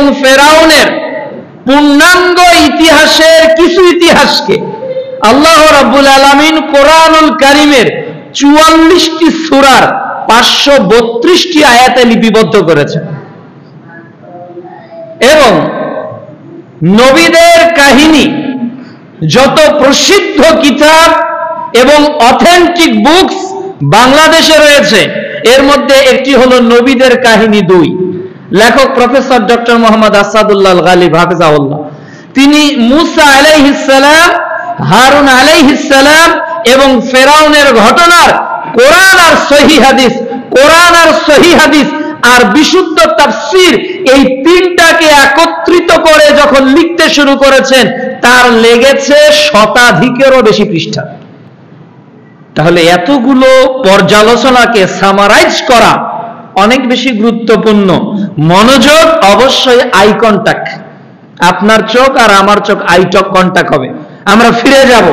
এবং ফেরাউনের পূর্ণাঙ্গ ইতিহাসের কিছু ইতিহাসকে আল্লাহ রাব্বুল আলামিন কোরআনুল কারীমের 44টি সূরার 532টি আয়াতে লিপিবদ্ধ করেছেন এবং নবীদের কাহিনী যত প্রসিদ্ধ কিতাব এবং অথেন্টিক বুকস বাংলাদেশে রয়েছে এর মধ্যে একটি হলো নবীদের কাহিনী 2। লেখক প্রফেসর ডক্টর মোহাম্মদ আসাদুল্লাহ গালিব হাফিজাহুল্লাহ, তিনি মুসা আলাইহিস সালাম, হারুন আলাইহিস সালাম এবং ফেরাউনের ঘটনার কোরআন আর সহিহ হাদিস আর বিশুদ্ধ তাফসীর এই তিনটাকে একত্রিত করে যখন লিখতে শুরু করেছেন তার লেগেছে শতাধিকেরও বেশি পৃষ্ঠা। তাহলে এতগুলো পর্যালোচনাকে সামারাইজ করা অনেক বেশি গুরুত্বপূর্ণ। মনোযোগ, অবশ্যই আই কন্টাক্ট, আপনার চোখ আর আমার চোখ আই কন্টাক্ট হবে। আমরা ফিরে যাব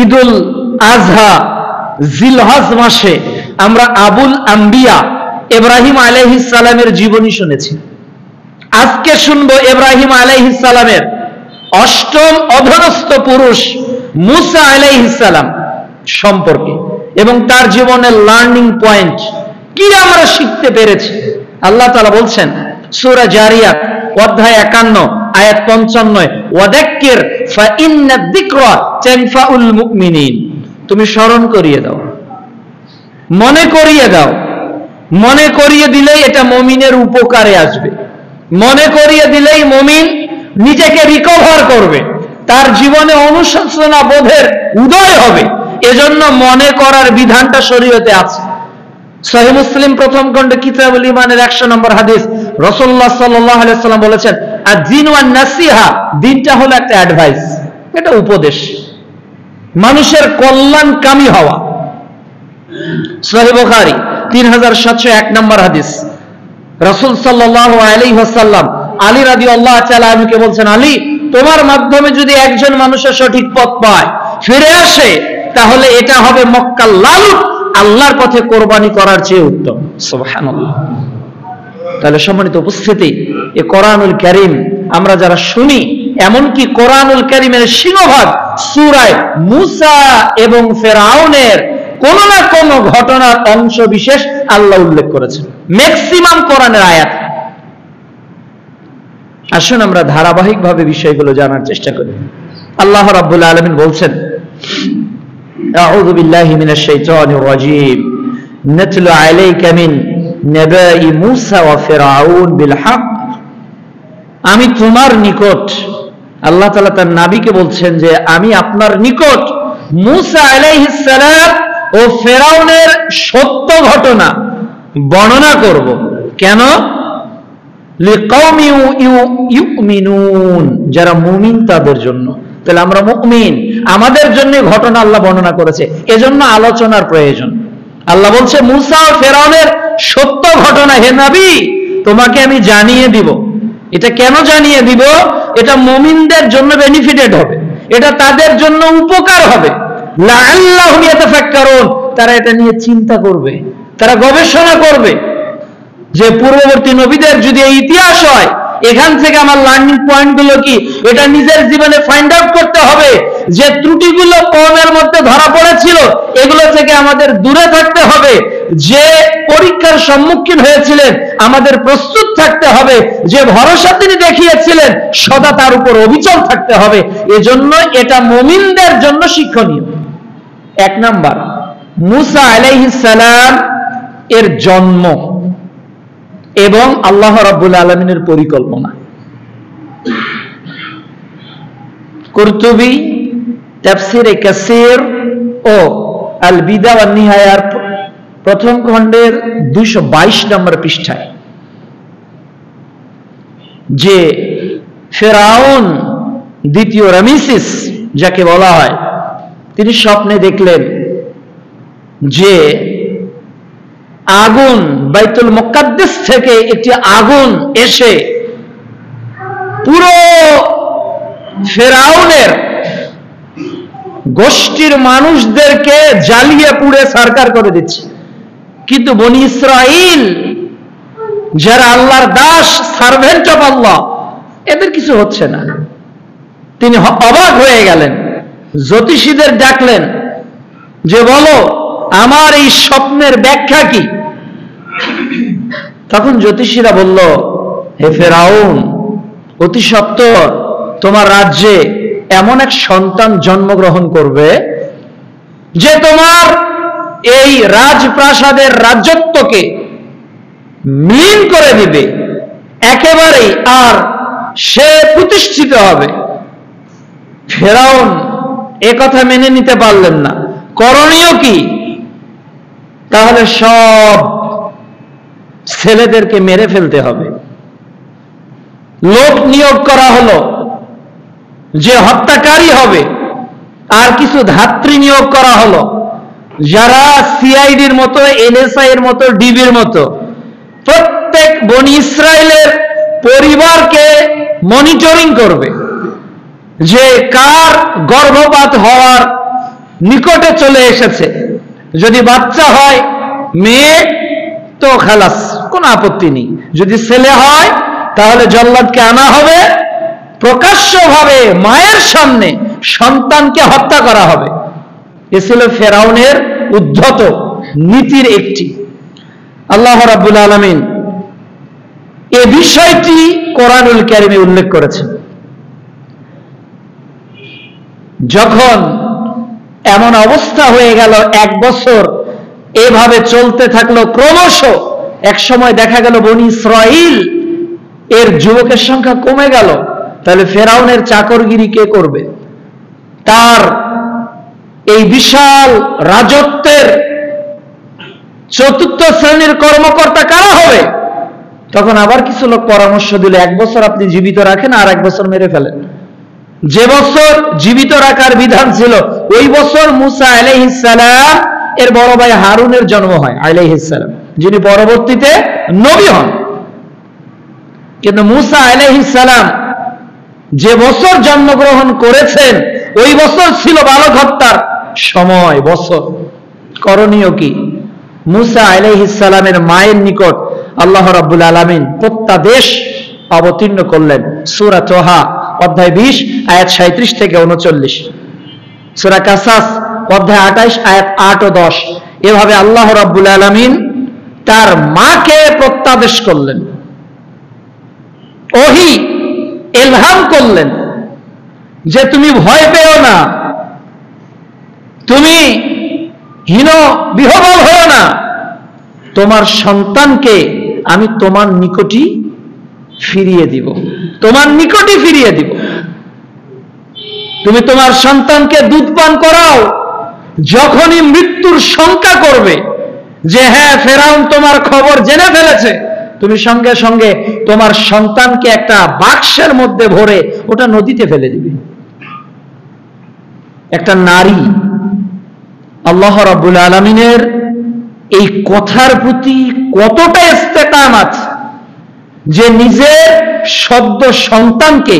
ঈদুল আজহা জিলহজ মাসে আমরা আবুল আম্বিয়া ইব্রাহিম আলাইহিস সালামের জীবনী শুনেছি। আজকে শুনবো ইব্রাহিম আলাইহিস সালামের অষ্টম অধরস্থ পুরুষ মুসা আলাইহিস সালাম সম্পর্কে এবং তার জীবনের লার্নিং পয়েন্ট কি আমরা শিখতে পেরেছি। আল্লাহ তাআলা বলছেন সূরা জারিয়াত অধ্যায় 51 আয়াত 55, ওয়াদাক্কির ফাইন্নাদ যিকরা তানফাউল মুমিনিন। তুমি স্মরণ করিয়ে দাও, মনে করিয়ে দাও, মনে করিয়ে দিলেই এটা মুমিনের উপকারে আসবে। মনে করিয়ে দিলেই মুমিন নিজেকে রিকভার করবে, তার জীবনে অনুশোচনা বোধের উদয় হবে। এজন্য মনে করার বিধানটা শরীয়তে আছে। সহিহ মুসলিম প্রথম খণ্ডে কিতাবুল ঈমানের 100 নম্বর হাদিস, রাসূলুল্লাহ সাল্লাল্লাহু আলাইহি ওয়াসাল্লাম বলেছেন আদ-দীন ওয়ান নাসিহা, দিনটা হলো একটা অ্যাডভাইস, এটা উপদেশ, মানুষের কল্যাণকামী হওয়া। সহিহ বুখারী 3701 নম্বর হাদিস, রাসূল সাল্লাল্লাহু আলাইহি ওয়াসাল্লাম আলী রাদিয়াল্লাহু তাআলা আনহুকে বলছেন, আলী তোমার মাধ্যমে যদি একজন মানুষের সঠিক পথ পায়, ফিরে আসে, তাহলে এটা হবে মক্কার লালুট আল্লাহর পথে কোরবানি করার চেয়ে উত্তম। সুবহানাল্লাহ। তাহলে সম্মানিত উপস্থিতি, এই কোরআনুল কারীম আমরা যারা শুনি, এমনকি কোরআনুল কারীমের সিংহভাগ সূরায় মুসা এবং ফেরাউনের কোন না কোন ঘটনার অংশ বিশেষ আল্লাহ উল্লেখ করেছেন, ম্যাক্সিমাম কোরআনের আয়াত। আসুন আমরা ধারাবাহিকভাবে বিষয়গুলো জানার চেষ্টা করি। আল্লাহ রাব্বুল আলামিন বলছেন, আউযু বিল্লাহি মিনাশ শাইতানির রাজীম, নাতলু আলাইকা মিন নাবাই মুসা ওয়া ফিরআউন বিল হক। আমি তোমার নিকট, আল্লাহ তাআলা তার নবীকে বলছেন যে আমি আপনার নিকট মুসা আলাইহিস সালাম ও ফেরাউনের সত্য ঘটনা বর্ণনা করব। কেন? লিকাউমি ইউমিনুন, যারা মুমিন তাদের জন্য। তাহলে আমরা মুমিন, আমাদের জন্য ঘটনা আল্লাহ বর্ণনা করেছে, এজন্য আলোচনার প্রয়োজন। আল্লাহ বলছে মুসা ও ফেরাউনের সত্য ঘটনা হে নবী তোমাকে আমি জানিয়ে দিব। এটা কেন জানিয়ে দিব? এটা মুমিনদের জন্য বেনিফিটেড হবে, এটা তাদের জন্য উপকার হবে। লাআল্লাহুম ইয়াতাফাক্কারুন, তারা এটা নিয়ে চিন্তা করবে, তারা গবেষণা করবে যে পূর্ববর্তী নবীদের যদি এই ইতিহাস হয়, এখান থেকে আমার লার্নিং পয়েন্ট গুলো কি, এটা নিজের জীবনে ফাইন্ড আউট করতে হবে। যে ত্রুটিগুলো কওমের মধ্যে ধরা পড়েছিল এগুলো থেকে আমাদের দূরে থাকতে হবে। যে পরীক্ষার সম্মুখীন হয়েছিলেন আমাদের প্রস্তুত থাকতে হবে। যে ভরসা তিনি দেখিয়েছিলেন সদা তার উপর অবিচল থাকতে হবে। এজন্য এটা মুমিনদের জন্য শিক্ষণীয়। 1 নাম্বার, মুসা আলাইহিস সালাম এর জন্ম এবং আল্লাহ রাব্বুল আলামিনের পরিকল্পনা। কুরতুবী তাফসীরে কাসীর ও আল বিদা ওয়ান নিহায়ার প্রথম খণ্ডের 222 নম্বর পৃষ্ঠায় যে ফেরাউন দ্বিতীয় রামেসিস যাকে বলা হয়, তিনি স্বপ্নে দেখলেন যে আগুন বাইতুল মুকাদ্দাস থেকে একটি আগুন এসে পুরো ফেরাউনের গোষ্ঠীর মানুষদেরকে জ্বালিয়ে পুড়ে ছারখার করে দিচ্ছে। কিন্তু বনি ইসরাইল যারা আল্লাহর দাস, সার্ভেন্ট অফ আল্লাহ, এদের কিছু হচ্ছে না। তিনি অবাক হয়ে গেলেন, জ্যোতিষীদের ডাকলেন যে বলো আমার এই স্বপ্নের ব্যাখ্যা কি। তখন জ্যোতিষীরা বলল, হে ফেরাউন, অতি সত্বর তোমার রাজ্যে এমন এক সন্তান জন্মগ্রহণ করবে যে তোমার এই রাজপ্রাসাদের রাজত্বকে মিন করে দিবে একেবারেই, আর সে প্রতিষ্ঠিত হবে। ফেরাউন এ কথা মেনে নিতে পারলেন না। করণীয় কি? তাহলে সব ছেলেদেরকে মেরে ফেলতে হবে। লোক নিয়োগ করা হলো যে হত্যাকারী হবে, আর কিছু ধাত্রী নিয়োগ করা হলো যারা সিআইডির মতো, এনএসআই এর মতো, ডিবির মতো প্রত্যেক বনি ইসরায়েলের পরিবারকে মনিটরিং করবে, যে কার গর্ভপাত হওয়ার নিকটে চলে এসেছে। যদি বাচ্চা হয় মেয়ে তো খালাস, কোনো আপত্তি নেই। যদি ছেলে হয় তাহলে জল্লাদকে আনা হবে, প্রকাশ্যভাবে মায়ের সামনে সন্তানকে হত্যা করা হবে। এ ছিল ফেরাউনের উদ্ধত নীতির একটি। আল্লাহ রাব্বুল আলামিন এ বিষয়টি কোরআনুল কারীমে উল্লেখ করেছেন। যখন এমন অবস্থা হয়ে গেল, 1 বছর এভাবে চলতে থাকলো, ক্রমশ এক সময় দেখা গেল বনি ইসরাইল এর যুবকের সংখ্যা কমে গেল, তাহলে ফেরাউনের চাকরগিরি কে করবে? তার এই বিশাল রাজত্বের চতুর্থ শ্রেণীর কর্মকর্তা কারা হবে? তখন আবার কিছু লোক পরামর্শ দিল, 1 বছর আপনি জীবিত রাখেন, আর 1 বছর মেরে ফেলেন। যে বছর জীবিত রাখার বিধান ছিল ওই বছর মুসা আলাইহিস সালাম এর বড় ভাই হারুনের জন্ম হয় আলাইহিস সালাম, যিনি পরবর্তীতে নবী হন। কিন্তু মুসা আলাইহিস সালাম যে বছর জন্মগ্রহণ করেছেন ওই বছর ছিল বালক হত্যার সময়, বছর। করণীয় কি? মুসা আলাইহিস সালামের মায়ের নিকট আল্লাহ রাব্বুল আলামিন প্রত্যাদেশ অবতীর্ণ করলেন। সূরা তোহা অধ্যায় 20 আয়াত 37 থেকে 39, সূরা কাসাস অধ্যায় 28 আয়াত 8 ও 10। এভাবে আল্লাহ রাব্বুল আলামিন তার মাকে প্রত্যাদেশ করলেন, ওহী ইলহাম করলেন যে তুমি ভয় পেও না, তুমি হীন বিহ্বল হও না, তোমার সন্তানকে আমি তোমার নিকটই ফিরিয়ে দিব, তোমার নিকটই ফিরিয়ে দিব। তুমি তোমার সন্তানকে দুধ পান করাও, যখনই মৃত্যুর শঙ্কা করবে যে হ্যাঁ ফেরাউন তোমার খবর জেনে ফেলেছে, তুমি সঙ্গে সঙ্গে তোমার সন্তানকে একটা বাক্সের মধ্যে ভরে ওটা নদীতে ফেলে দিবে। একটা নারী আল্লাহ রাব্বুল আলামিনের এই কথার প্রতি কতটা ইস্তেকামাত, যে নিজের সদ্য সন্তানকে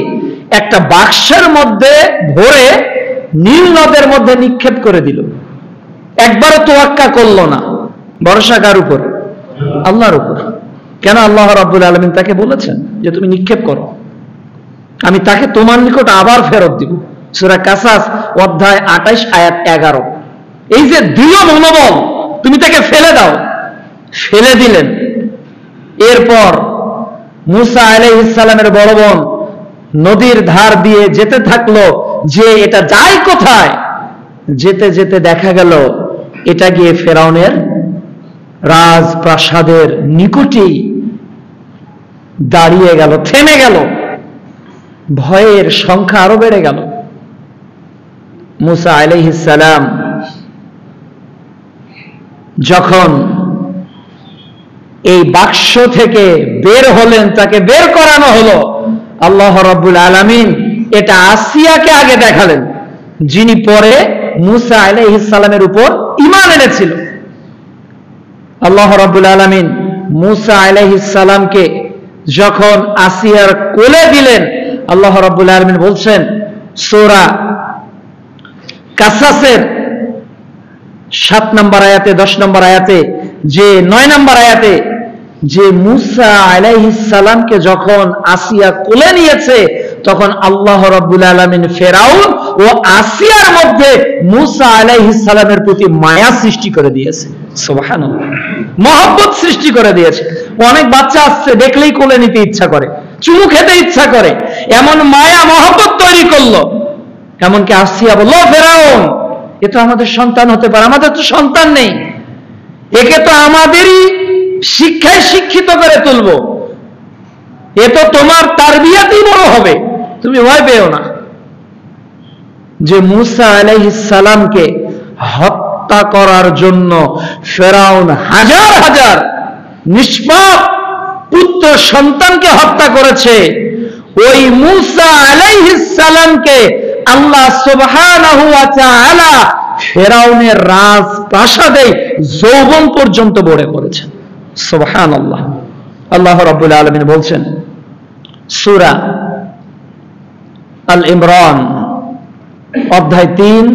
একটা বাক্সের মধ্যে ভরে নীল নদের মধ্যে নিক্ষেপ করে দিল, একবারও তোয়াক্কা করলো না। ভরসা কার উপর? আল্লাহর উপর। কেন? আল্লাহ রাব্বুল আলামিন তাকে বলেছেন যে তুমি নিক্ষেপ করো, আমি তাকে তোমার নিকট আবার ফেরত দিব। সূরা কাসাস অধ্যায় 28 আয়াত 11। এই যে দৃঢ় মনোবল, তুমি তাকে ফেলে দাও, ফেলে দিলেন। এরপর মুসা আলাইহিস সালামের বড় বোন নদীর ধার দিয়ে যেতে থাকলো, যে এটা যায় কোথায়? যেতে যেতে দেখা গেল এটা গিয়ে ফেরাউনের রাজপ্রাসাদের নিকটেই দাঁড়িয়ে গেল, থেমে গেল। ভয়ের সংখ্যা আরো বেড়ে গেল। মুসা আলাইহিস সালাম যখন এই বাক্স থেকে বের হলেন, তাকে বের করানো হলো, আল্লাহ রাব্বুল আলামিন এটা আসিয়াকে আগে দেখালেন, যিনি পরে মুসা আলাইহিস সালামের উপর ঈমান এনেছিল। আল্লাহ রাব্বুল আলামিন মুসা আলাইহিস সালামকে যখন আসিয়ার কোলে দিলেন, আল্লাহ রাব্বুল আলামিন বলছেন সূরা কাসাসের 7 নম্বর আয়াতে, 10 নম্বর আয়াতে, যে 9 নম্বর আয়াতে যে মুসা আলাইহিস সালামকে যখন আসিয়া কোলে নিয়েছে, তখন আল্লাহ রাব্বুল আলামিন ফেরাউন ও আসিয়ার মধ্যে মুসা আলাইহিস সালামের প্রতি মায়া সৃষ্টি করে দিয়েছে। সুবহানাল্লাহ, মহব্বত সৃষ্টি করে দিয়েছে। অনেক বাচ্চা আসছে, দেখলেই কোলে নিতে ইচ্ছা করে, চুমু খেতে ইচ্ছা করে, এমন মায়া মহব্বত তৈরি করলো। এমনকি আসিয়া বলল, ফেরাউন, এ তো আমাদের সন্তান হতে পারে, আমাদের তো সন্তান নেই, একে তো আমাদেরই শিক্ষায় শিক্ষিত করে তুলবো, এ তো তোমার তারবিয়াতেই বড় হবে, তুমি ভয় পেও না। যে মুসা আলাইহিস সালামকে হত্যা করার জন্য ফেরাউন হাজার হাজার নিষ্পাপ পুত্র সন্তানকে হত্যা করেছে, ওই মুসা আলাইহিস সালামকে আল্লাহ সুবহানাহু ওয়া তাআলা ফেরাউনের রাজপ্রাসাদে যৌবন পর্যন্ত বড় করেছেন। সুবহানাল্লাহ। আল্লাহ রাব্বুল আলামিন বলছেন সূরা আল ইমরান অধ্যায় 3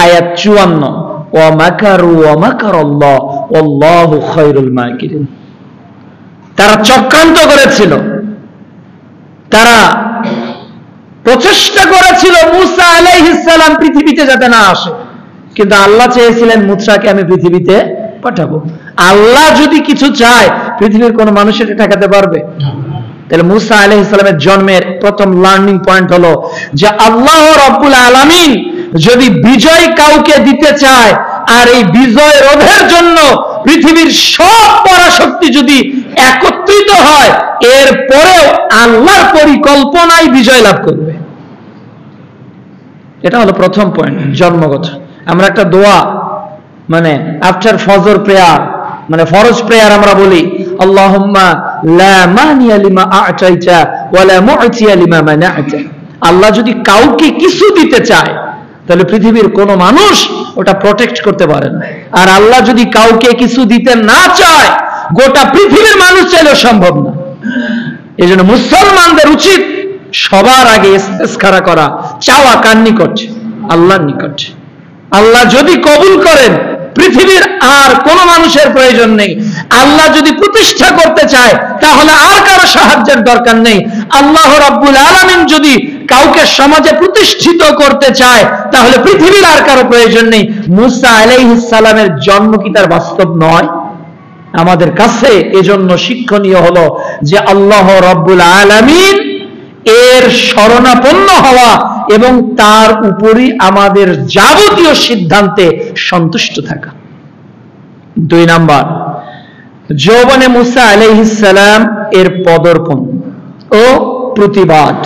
আয়াত 54, ওয়া মাকারু ওয়া মাকারাল্লাহ ওয়াল্লাহু খায়রুল মাকিরিন। তারা চক্রান্ত করেছিল, তারা প্রচেষ্টা করেছিল মুসা আলাইহিস সালাম পৃথিবীতে যাতে না আসে, কিন্তু আল্লাহ চেয়েছিলেন মুসাকে আমি পৃথিবীতে পাঠাবো। আল্লাহ যদি কিছু চায়, পৃথিবীর কোন মানুষ এটা ঠেকাতে পারবে? তাহলে মুসা আলাইহিস সালামের জন্মের প্রথম লার্নিং পয়েন্ট হলো যে আল্লাহ রাব্বুল আলামিন যদি বিজয় কাউকে দিতে চায়, আর এই বিজয় রোধের জন্য পৃথিবীর সব পরাশক্তি যদি একত্রিত হয়, এরপরেও আল্লাহর পরিকল্পনায় বিজয় লাভ করবে। এটা হলো প্রথম পয়েন্ট, জন্মগত। আমরা একটা দোয়া, মানে আফটার ফজর প্রেয়ার, মানে ফরজ প্রেয়ার আমরা বলি, আল্লাহুম্মা লা মানিয়া লিমা আ'তাইতা ওয়া লা মু'তিয়া লিমা মানা'তা। আল্লাহ যদি কাউকে কিছু দিতে চায়, তাহলে পৃথিবীর কোন মানুষ ওটা প্রোটেক্ট করতে পারে না। আর আল্লাহ যদি কাউকে কিছু দিতে না চায়, গোটা পৃথিবীর মানুষ চাইলেও সম্ভব না। এই জন্য মুসলমানদের উচিত সবার আগে ইস্তেখারা করা, চাওয়া কার নিকট? আল্লাহর নিকট। আল্লাহ যদি কবুল করেন, পৃথিবীর আর কোন মানুষের প্রয়োজন নেই। আল্লাহ যদি প্রতিষ্ঠা করতে চায়, তাহলে আর কারো সাহায্যের দরকার নেই। আল্লাহ রাব্বুল আলামিন যদি কাউকে সমাজে প্রতিষ্ঠিত করতে চায়, তাহলে পৃথিবীর আর কারো প্রয়োজন নেই। মুসা আলাইহিস সালামের জন্ম কি তার বাস্তব নয়? আমাদের কাছে এজন্য শিক্ষণীয় হলো যে আল্লাহ রাব্বুল আলামিন এর শরণাপন্ন হওয়া এবং তার উপরই আমাদের যাবতীয় সিদ্ধান্তে সন্তুষ্ট থাকা। 2 নাম্বার, যৌবনে মুসা আলাইহিস সালাম এর পদার্পণ ও প্রতিবাদ।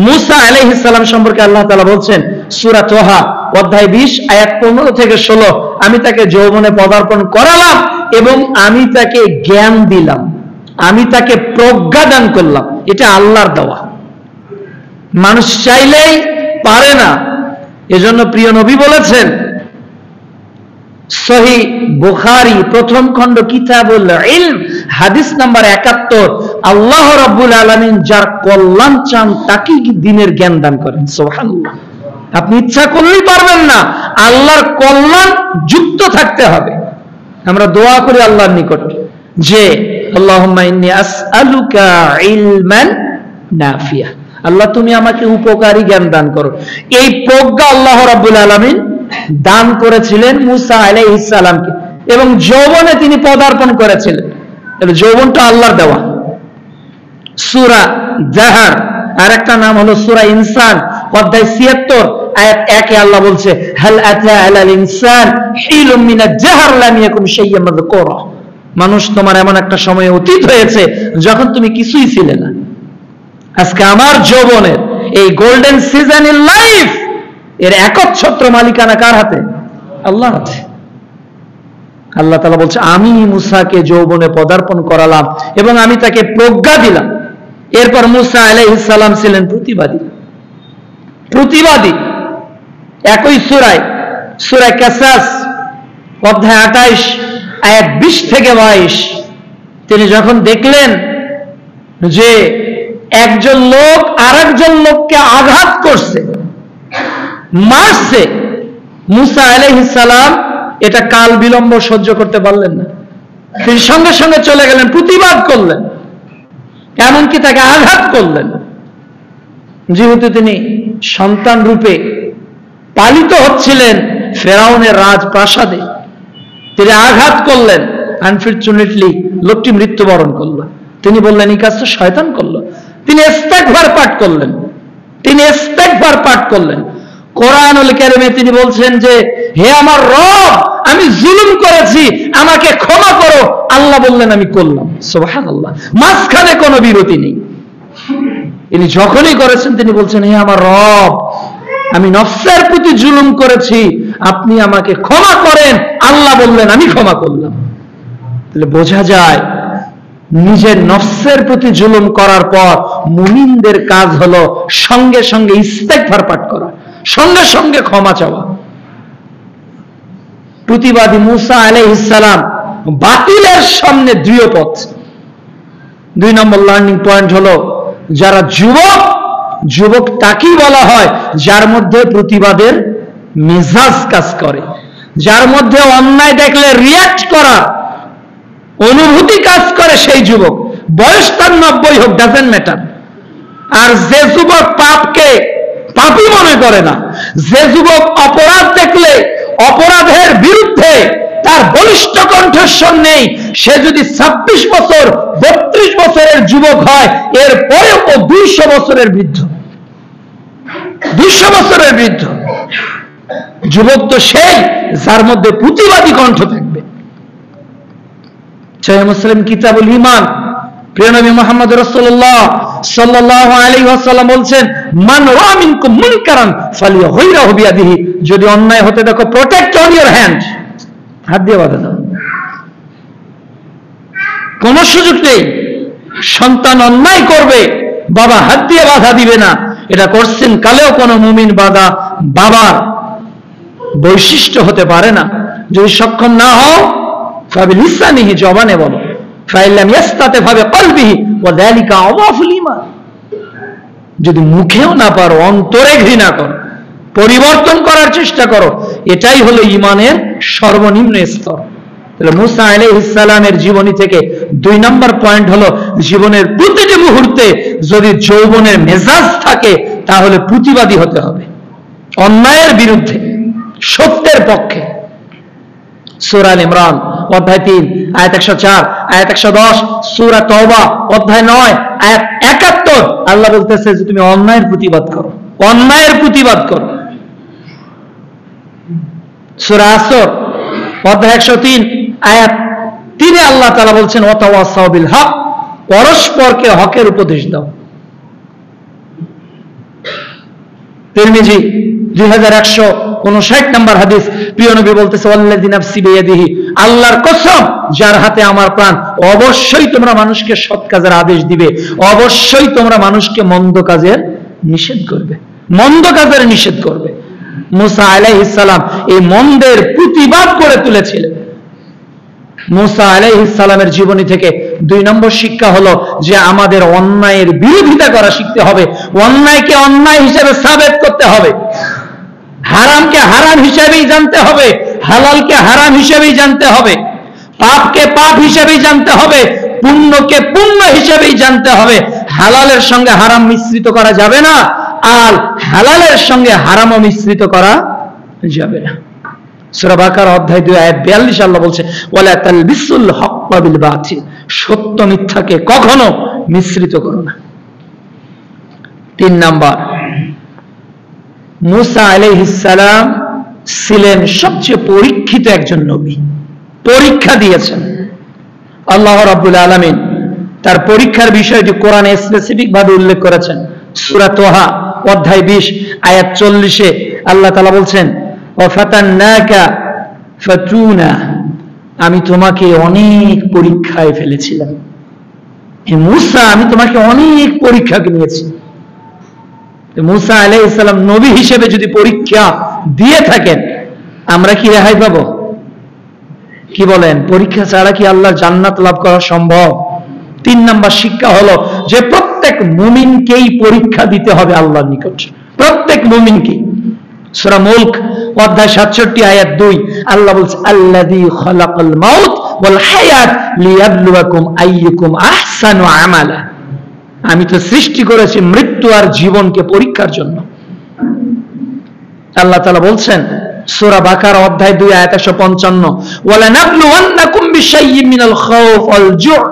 মুসা আলাইহিস সালাম সম্পর্কে আল্লাহ তাআলা বলছেন সূরা তোহা অধ্যায় 20 আয়াত 15 থেকে 16, আমি তাকে যৌবনে পদার্পণ করালাম এবং আমি তাকে জ্ঞান দিলাম, আমি তাকে প্রজ্ঞা দান করলাম। এটা আল্লাহর দেওয়া, মানুষ চাইলেই পারে না। এজন্য প্রিয় নবী বলেছেন, সহিহ বুখারী প্রথম খণ্ড কিতাবুল ইলম হাদিস নাম্বার 71, আল্লাহ রাব্বুল আলামিন যার কল্যাণ চান তাকে দ্বীনের জ্ঞান দান করেন। সুবহানাল্লাহ। আপনি ইচ্ছা করলেই পারবেন না, আল্লাহর কল্যাণ যুক্ত থাকতে হবে। আমরা দোয়া করি আল্লাহর নিকট যে আল্লাহুম্মা ইন্নী আসআলুকা ইলমান নাফিয়া, আল্লাহ তুমি আমাকে উপকারী জ্ঞান দান করো। এই প্রজ্ঞা আল্লাহ রাব্বুল আলামিন দান করেছিলেন মুসা আলাইহিস সালামকে, এবং যৌবনে তিনি পদার্পণ করেছিলেন। যৌবনটা আল্লাহর দেওয়া। সূরা জাহার আর একটা নাম হলো সূরা ইনসান অধ্যায় 76 আয়াত 1 আল্লাহ বলছে, হাল আতা আলাল ইনসান হিলুম মিনাজ জাহর লাম ইয়াকুম শাইয়্যান মাযকুরা। মানুষ, তোমার এমন একটা সময় অতীত হয়েছে যখন তুমি কিছুই ছিলে না। আজকে আমার যৌবনের এই গোল্ডেন সিজন ইন লাইফ, এর একচ্ছত্র মালিকানা কার হাতে? আল্লাহর হাতে। আল্লাহ তাআলা বলছে, আমি মুসাকে যৌবনে পদার্পণ করালাম এবং আমি তাকে প্রজ্ঞা দিলাম। এরপর মুসা আলাইহিস সালাম ছিলেন প্রতিবাদী। একই সূরা কাসাস অধ্যায় 28 আয়াত 20 থেকে 22, তিনি যখন দেখলেন যে একজন লোক আরেকজন লোককে আঘাত করছে, মারছে, মুসা আলাইহিস সালাম এটা কাল বিলম্ব সহ্য করতে পারলেন না। তিনি সঙ্গে সঙ্গে চলে গেলেন, প্রতিবাদ করলেন, এমনকি তাকে আঘাত করলেন। যেহেতু তিনি সন্তান রূপে পালিত হচ্ছিলেন ফেরাউনের রাজপ্রাসাদে, তিনি আঘাত করলেন। আনফরচুনেটলি লোকটি মৃত্যুবরণ করল। তিনি বললেন এই কাজটা শয়তান করলো। তিনি ইস্তেগফার পাঠ করলেন। কোরআনুল কারীমে তিনি বলছেন যে হে আমার রব, আমি জুলুম করেছি, আমাকে ক্ষমা করো। আল্লাহ বললেন আমি করলাম। সুবহানাল্লাহ, মাঝখানে কোনো বিরতি নেই। তিনি যখনই করেছেন তিনি বলছেন হে আমার রব, আমি নফসের প্রতি জুলুম করেছি, আপনি আমাকে ক্ষমা করেন। আল্লাহ বললেন আমি ক্ষমা করলাম। তাহলে বোঝা যায় নিজের নফসের প্রতি জুলুম করার পর মুমিনদের কাজ হলো সঙ্গে সঙ্গে ইস্তেগফার পাঠ করা, সঙ্গে সঙ্গে ক্ষমা চাওয়া। প্রতিবাদী মূসা আলাইহিস সালাম বাতিলের সামনে দৃঢ়পথ। 2 নম্বর লার্নিং পয়েন্ট হলো যারা যুবক তাকেই বলা হয় যার মধ্যে প্রতিবাদের মেজাজ কাজ করে, যার মধ্যে অন্যায় দেখলে রিয়াক্ট করা অনুভূতি কাজ করে, সেই যুবক। বয়স তার 90 হোক, ডাজেন্ট ম্যাটার। আর যে যুবক পাপকে পাপই মনে করে না, যে যুবক অপরাধ দেখলে অপরাধের বিরুদ্ধে তার বলিষ্ঠ কণ্ঠস্বর নেই, সে যদি 26 বছর 32 বছরের যুবক হয়, এর পরেও ও 200 বছরের বৃদ্ধ। 200 বছরের বৃদ্ধ যুবক তো সেই যার মধ্যে প্রতিবাদী কণ্ঠ থাকবে। সহিহ মুসলিম কিতাবুল ঈমান, প্রিয় নবী মুহাম্মদ রাসূলুল্লাহ সাল্লাল্লাহু আলাইহি ওয়াসাল্লাম বলছেন মান রাআ মিনকুম মুনকারান ফালিয়ুগহিরহু বিয়াদিহি, যদি অন্যায় হতে দেখো প্রোটেক্ট অন ইওর হ্যান্ড, হাত দিয়ে বাধা দাও। কোন সুযোগ নেই। সন্তান অন্যায় করবে, বাবা হাত দিয়ে বাধা দিবে না, এটা করছেন কালেও কোনো মুমিন বাবার বৈশিষ্ট্য হতে পারে না। যদি সক্ষম না হও ফাবিলিসানিহি, জবানে বলো, ফাইল্লাম ইয়াস্তাতি ফাবিকলবিহি ওয়া যালিকা আযাফুল ঈমান। যদি মুখেও না পারো, অন্তরে ঘৃণা করো, পরিবর্তন করার চেষ্টা করো, এটাই হলো ঈমানের সর্বনিম্ন স্তর। তাহলে মূসা আলাইহিস সালামের জীবনী থেকে 2 নম্বর পয়েন্ট হলো জীবনের প্রতিটি মুহূর্তে যদি যৌবনের মেজাজ থাকে তাহলে প্রতিবাদী হতে হবে অন্যায়ের বিরুদ্ধে, সত্যের পক্ষে। সূরা আল ইমরান অধ্যায় 3 আয়াত 104, আয়াত 110, সূরা তাওবা অধ্যায় 9 আয়াত 71 আল্লাহ বলতেছে যে তুমি অন্যায়ের প্রতিবাদ করো, অন্যায়ের প্রতিবাদ করো। সূরা আসর অধ্যায় 103 আয়াত 3 আল্লাহ তাআলা বলছেন ওয়াতাওয়াসাউ বিল হক, পরস্পরকে হকের উপদেশ দাও। তিরমিজি 2159 নম্বর হাদিস, প্রিয় নবী বলতেছে ওয়াল্লাযী নাফসি বিয়াদিহি, আল্লাহর কসম যার হাতে আমার প্রাণ, অবশ্যই তোমরা মানুষকে সৎ কাজের আদেশ দিবে, অবশ্যই তোমরা মানুষকে মন্দ কাজের নিষেধ করবে, মন্দ কাজের নিষেধ করবে। মূসা আলাইহিস সালাম এই মন্দের প্রতিবাদ করে তুলেছিলেন। মূসা আলাইহিস সালামের জীবনী থেকে 2 নম্বর শিক্ষা হলো যে আমাদের অন্যায়ের বিরোধিতা করা শিখতে হবে, অন্যায়কে অন্যায় হিসেবে সাবেত করতে হবে, হারামকে হারাম হিসেবেই জানতে হবে, হালালকে হারাম হিসেবেই জানতে হবে, পাপকে পাপ হিসেবেই জানতে হবে, পুণ্যকে পুণ্য হিসেবেই জানতে হবে। হালালের সঙ্গে হারাম মিশ্রিত করা যাবে না, আর হালালের সঙ্গে হারামও মিশ্রিত করা যাবে না। সূরা বাকারা অধ্যায় 2 আয়াত 42 আল্লাহ বলছে ওয়ালা তালবিসুল হক্কা বিল বাতিল, সত্য মিথ্যাকে কখনো মিশ্রিত করো না। 3 নাম্বার, মূসা আলাইহিস সালাম ছিলেন সবচেয়ে পরীক্ষিত একজন নবী, পরীক্ষা দিয়েছেন আল্লাহ রাব্বুল আলামিন। তার পরীক্ষার বিষয়টি কোরআনে স্পেসিফিক ভাবে উল্লেখ করেছেন। সূরা তোহা অধ্যায় 20 আয়াত 40 আল্লাহ তাআলা বলছেন ওয়াফাতান্নাকা ফাতুনা, আমি তোমাকে অনেক পরীক্ষায় ফেলেছিলাম। হে মূসা, আমি তোমাকে অনেক পরীক্ষা নিয়েছি। মূসা আলাইহিস সালাম নবী হিসেবে যদি পরীক্ষা দিয়ে থাকেন, আমরা কি রেহাই পাবো? কি বলেন? পরীক্ষা ছাড়া কি আল্লাহর জান্নাত লাভ করা সম্ভব? 3 নম্বর শিক্ষা হলো যে প্রত্যেক মুমিনকেই পরীক্ষা দিতে হবে আল্লাহর নিকট, প্রত্যেক মুমিনকেই। সূরা মুলক অধ্যায় 67 আয়াত 2 আল্লাহ বলছে আল্লাযী খালাকাল মাউত ওয়াল হায়াত লিয়াবলুয়াকুম আইয়ুকুম আহসানু আমালা। আমি তো সৃষ্টি করেছি মৃত্যু আর জীবনকে পরীক্ষার জন্য। আল্লাহ তাআলা বলছেন সূরা বাকারা অধ্যায় 2 আয়াত 155, ওয়ালা নাবলুওয়ান্নাকুম বিশাইয়্যিন মিনাল খাউফ ওয়াল জু'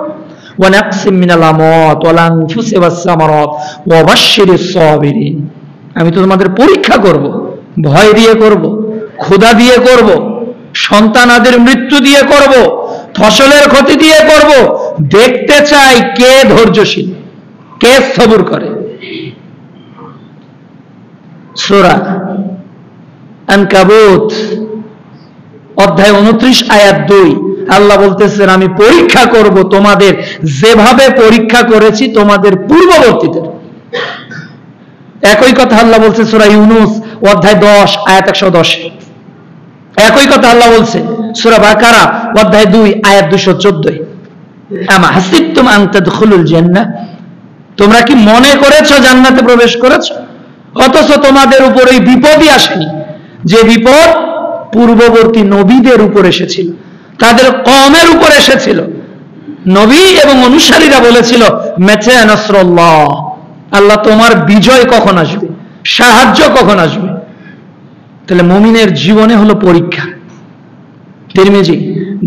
ওয়া নাকসিম মিনাল আমওয়াত ওয়াল আনফুসি ওয়াস সামারাত ওয়া বাশশিরিস সাবিরিন। আমি তো তোমাদের পরীক্ষা করব, ভয় দিয়ে করব, ক্ষুধা দিয়ে করব, সন্তানাদের মৃত্যু দিয়ে করব, ফসলের ক্ষতি দিয়ে করব। দেখতে চাই কে ধৈর্যশীল, কে সবর করে। সূরা আনকাবুত অধ্যায় 29 আয়াত 2 আল্লাহ বলতেছেন আমি পরীক্ষা করব তোমাদের যেভাবে পরীক্ষা করেছি তোমাদের পূর্ববর্তীদের। একই কথা আল্লাহ বলছে সূরা ইউনূস অধ্যায় 10 আয়াত 110। একই কথা আল্লাহ বলছে সূরা বাকারা অধ্যায় 2 আয়াত 214। আমা হাসিবতুম আন তাদখুলুল জান্নাহ, তোমরা কি মনে করেছো জান্নাতে প্রবেশ করেছো, অথচ তোমাদের উপর এই বিপদই আসেনি যে বিপদ পূর্ববর্তী নবীদের উপর এসেছিল, তাদের কওমের উপর এসেছিল। নবী এবং অনুসারীরা বলেছিল মাতা নাসরুল্লাহ, আল্লাহ তোমার বিজয় কখন আসবে, সাহায্য কখন আসবে। তাহলে মুমিনের জীবনে হলো পরীক্ষা। তিরমিজি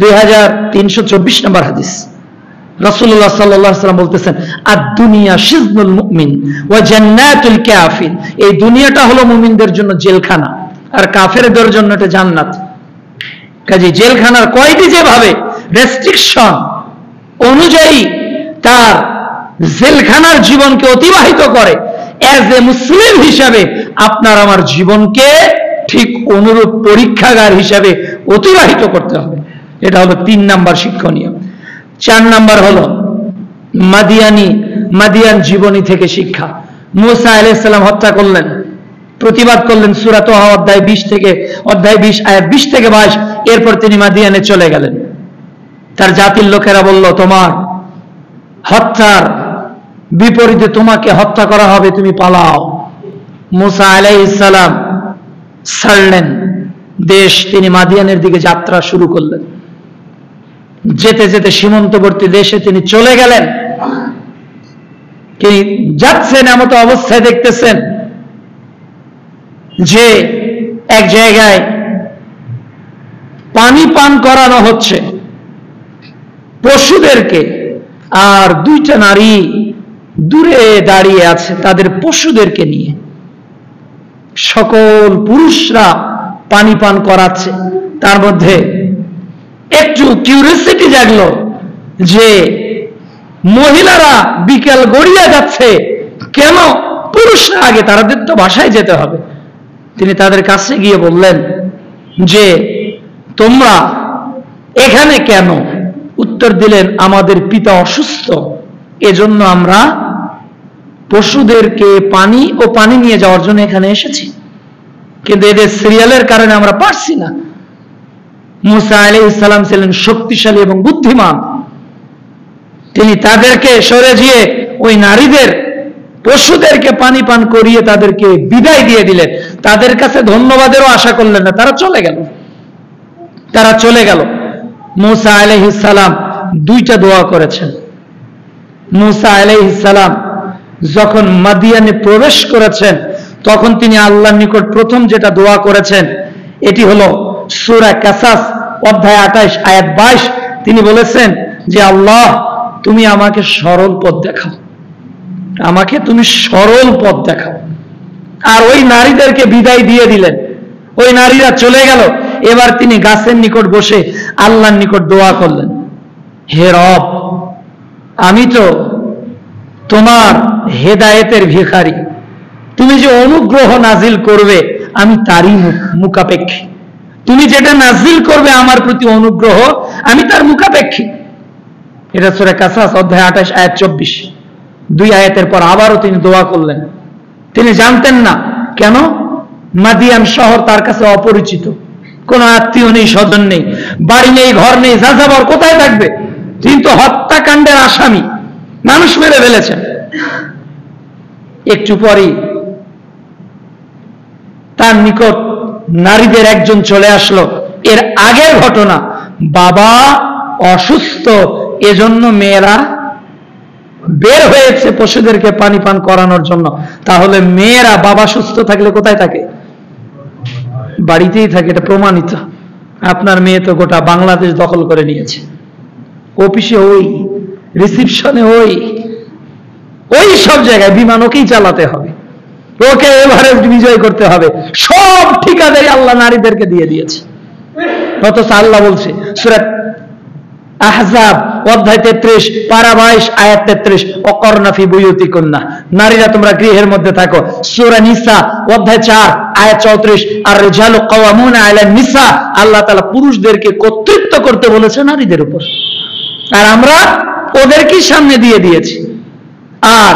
2324 নম্বর হাদিস, রাসূলুল্লাহ সাল্লাল্লাহু আলাইহি ওয়াসাল্লাম বলতেছেন আদ-দুনিয়া সিজনুল মুমিন ওয়া জান্নাতুল কাফির। এই দুনিয়াটা হলো মুমিনদের জন্য জেলখানা আর কাফেরদের জন্য এটা জান্নাত। কাজে জেলখানার কয়দি যেভাবে রেস্ট্রিকশন অনুযায়ী তার জেলখানার জীবনকে অতিবাহিত করে, এজ এ মুসলিম হিসাবে আপনার আমার জীবনকে ঠিক অনুরূপ পরীক্ষাগার হিসাবে অতিবাহিত করতে হবে। এটা হলো 3 নাম্বার শিক্ষণীয়। 4 নাম্বার হলো মাদিয়ান জীবনী থেকে শিক্ষা। মূসা আলাইহিস সালাম হত্যা করলেন, প্রতিবাদ করলেন সূরা তাহা অধ্যায় 20 আয়াত 20 থেকে 22। এরপর তিনি মাদিয়ানে চলে গেলেন। তার জাতির লোকেরা বলল তোমার হত্যার বিপরীতে তোমাকে হত্যা করা হবে, তুমি পালাও। মূসা আলাইহিস সালাম ছাড়লেন দেশ, তিনি মাদিয়ানের দিকে যাত্রা শুরু করলেন। যেতে যেতে সীমান্তবর্তী দেশে তিনি চলে গেলেন। তিনি যাচ্ছেন এমত অবস্থায় দেখতেছেন যে এক জায়গায় পানি পান করানো হচ্ছে পশুদেরকে, আর 2টা নারী দূরে দাঁড়িয়ে আছে তাদের পশুদেরকে নিয়ে। সকল পুরুষরা পানি পান করাচ্ছে। তার মধ্যে একটু কিউরিওসিটি জাগলো যে মহিলারা বিকেল গড়িয়ে যাচ্ছে, কেন পুরুষরা আগে, তাদের তো বাসায় যেতে হবে। তিনি তাদের কাছে গিয়ে বললেন যে তোমরা এখানে কেন? উত্তর দিলেন আমাদের পিতা অসুস্থ, এজন্য আমরা পশুদেরকে পানি নিয়ে যাওয়ার জন্য এখানে এসেছি, কিন্তু এদের সিরিয়ালের কারণে আমরা পারছি না। মূসা আলাইহিস সালাম ছিলেন শক্তিশালী এবং বুদ্ধিমান। তিনি তাদেরকে সরে গিয়ে ওই নারীদের পশুদেরকে পানি পান করিয়ে তাদেরকে বিদায় দিয়ে দিলেন। তাদের কাছে ধন্যবাদেরও আশা করলেন না, তারা চলে গেল। মূসা আলাইহিস সালাম 2টা দোয়া করেছেন। মূসা আলাইহিস সালাম যখন মাদিয়ানে প্রবেশ করেছেন তখন তিনি আল্লাহর নিকট প্রথম যেটা দোয়া করেছেন এটি হলো সূরা কাসাস অধ্যায় 28 আয়াত 22। তিনি বলেছেন যে আল্লাহ তুমি আমাকে সরল পথ দেখাও, আমাকে তুমি সরল পথ দেখাও। আর ওই নারীদেরকে বিদায় দিয়ে দিলেন, ওই নারীরা চলে গেল। এবার তিনি গাছের নিকট বসে আল্লাহর নিকট দোয়া করলেন, হে রব, আমি তো তোমার হেদায়েতের ভিখারি, তুমি যে অনুগ্রহ নাজিল করবে আমি তারই মুখাপেক্ষী। তুমি যেটা নাজিল করবে আমার প্রতি অনুগ্রহ, আমি তার মুখাপেক্ষী। এটা সূরা কাসাস অধ্যায় 28 আয়াত 24। 2 আয়াতের পর আবারও তিনি দোয়া করলেন। তিনি জানতেন না কেন মাদিয়ান শহর তার কাছে অপরিচিত, কোন আত্মীয় নেই, স্বজন নেই, বাড়ি নেই, ঘর নেই, যাযাবর কোথায় থাকবে? তিনি তো হত্যাকাণ্ডের আসামি, মানুষ মেরে ফেলেছেন। একটু পরেই তার নিকট নারীদের একজন চলে আসলো। এর আগের ঘটনা, বাবা অসুস্থ, এজন্য মেয়েরা বের হয়েছে পশুদেরকে পানি পান করানোর জন্য। তাহলে মেয়েরা বাবা সুস্থ থাকলে কোথায় থাকে? বাড়িতেই থাকে। এটা প্রমাণিত। আপনার মেয়ে তো গোটা বাংলাদেশ দখল করে নিয়েছে। অফিসে ওই, রিসিপশনে ওই সব জায়গায় বিমান ওকেই চালাতে হবে, ওকে এভারেস্ট বিজয় করতে হবে। সব ঠিকাদারি আল্লাহ নারীদেরকে দিয়ে দিয়েছে। অথচ আল্লাহ বলছে সূরা আহজাব অধ্যায় 33 পারা 22 আয়াত 33, ওয়াকরনা ফি বুয়ুতিকুন্না, নারীরা তোমরা গৃহের মধ্যে থাকো। সূরা নিসা অধ্যায় 4 আয়াত 34, আর রিজালু কাওয়ামুনা আলা নিসা, আল্লাহ তাআলা পুরুষদেরকে কর্তৃত্ব করতে বলেছে নারীদের উপর, আর আমরা ওদেরকে সামনে দিয়ে দিয়েছি। আর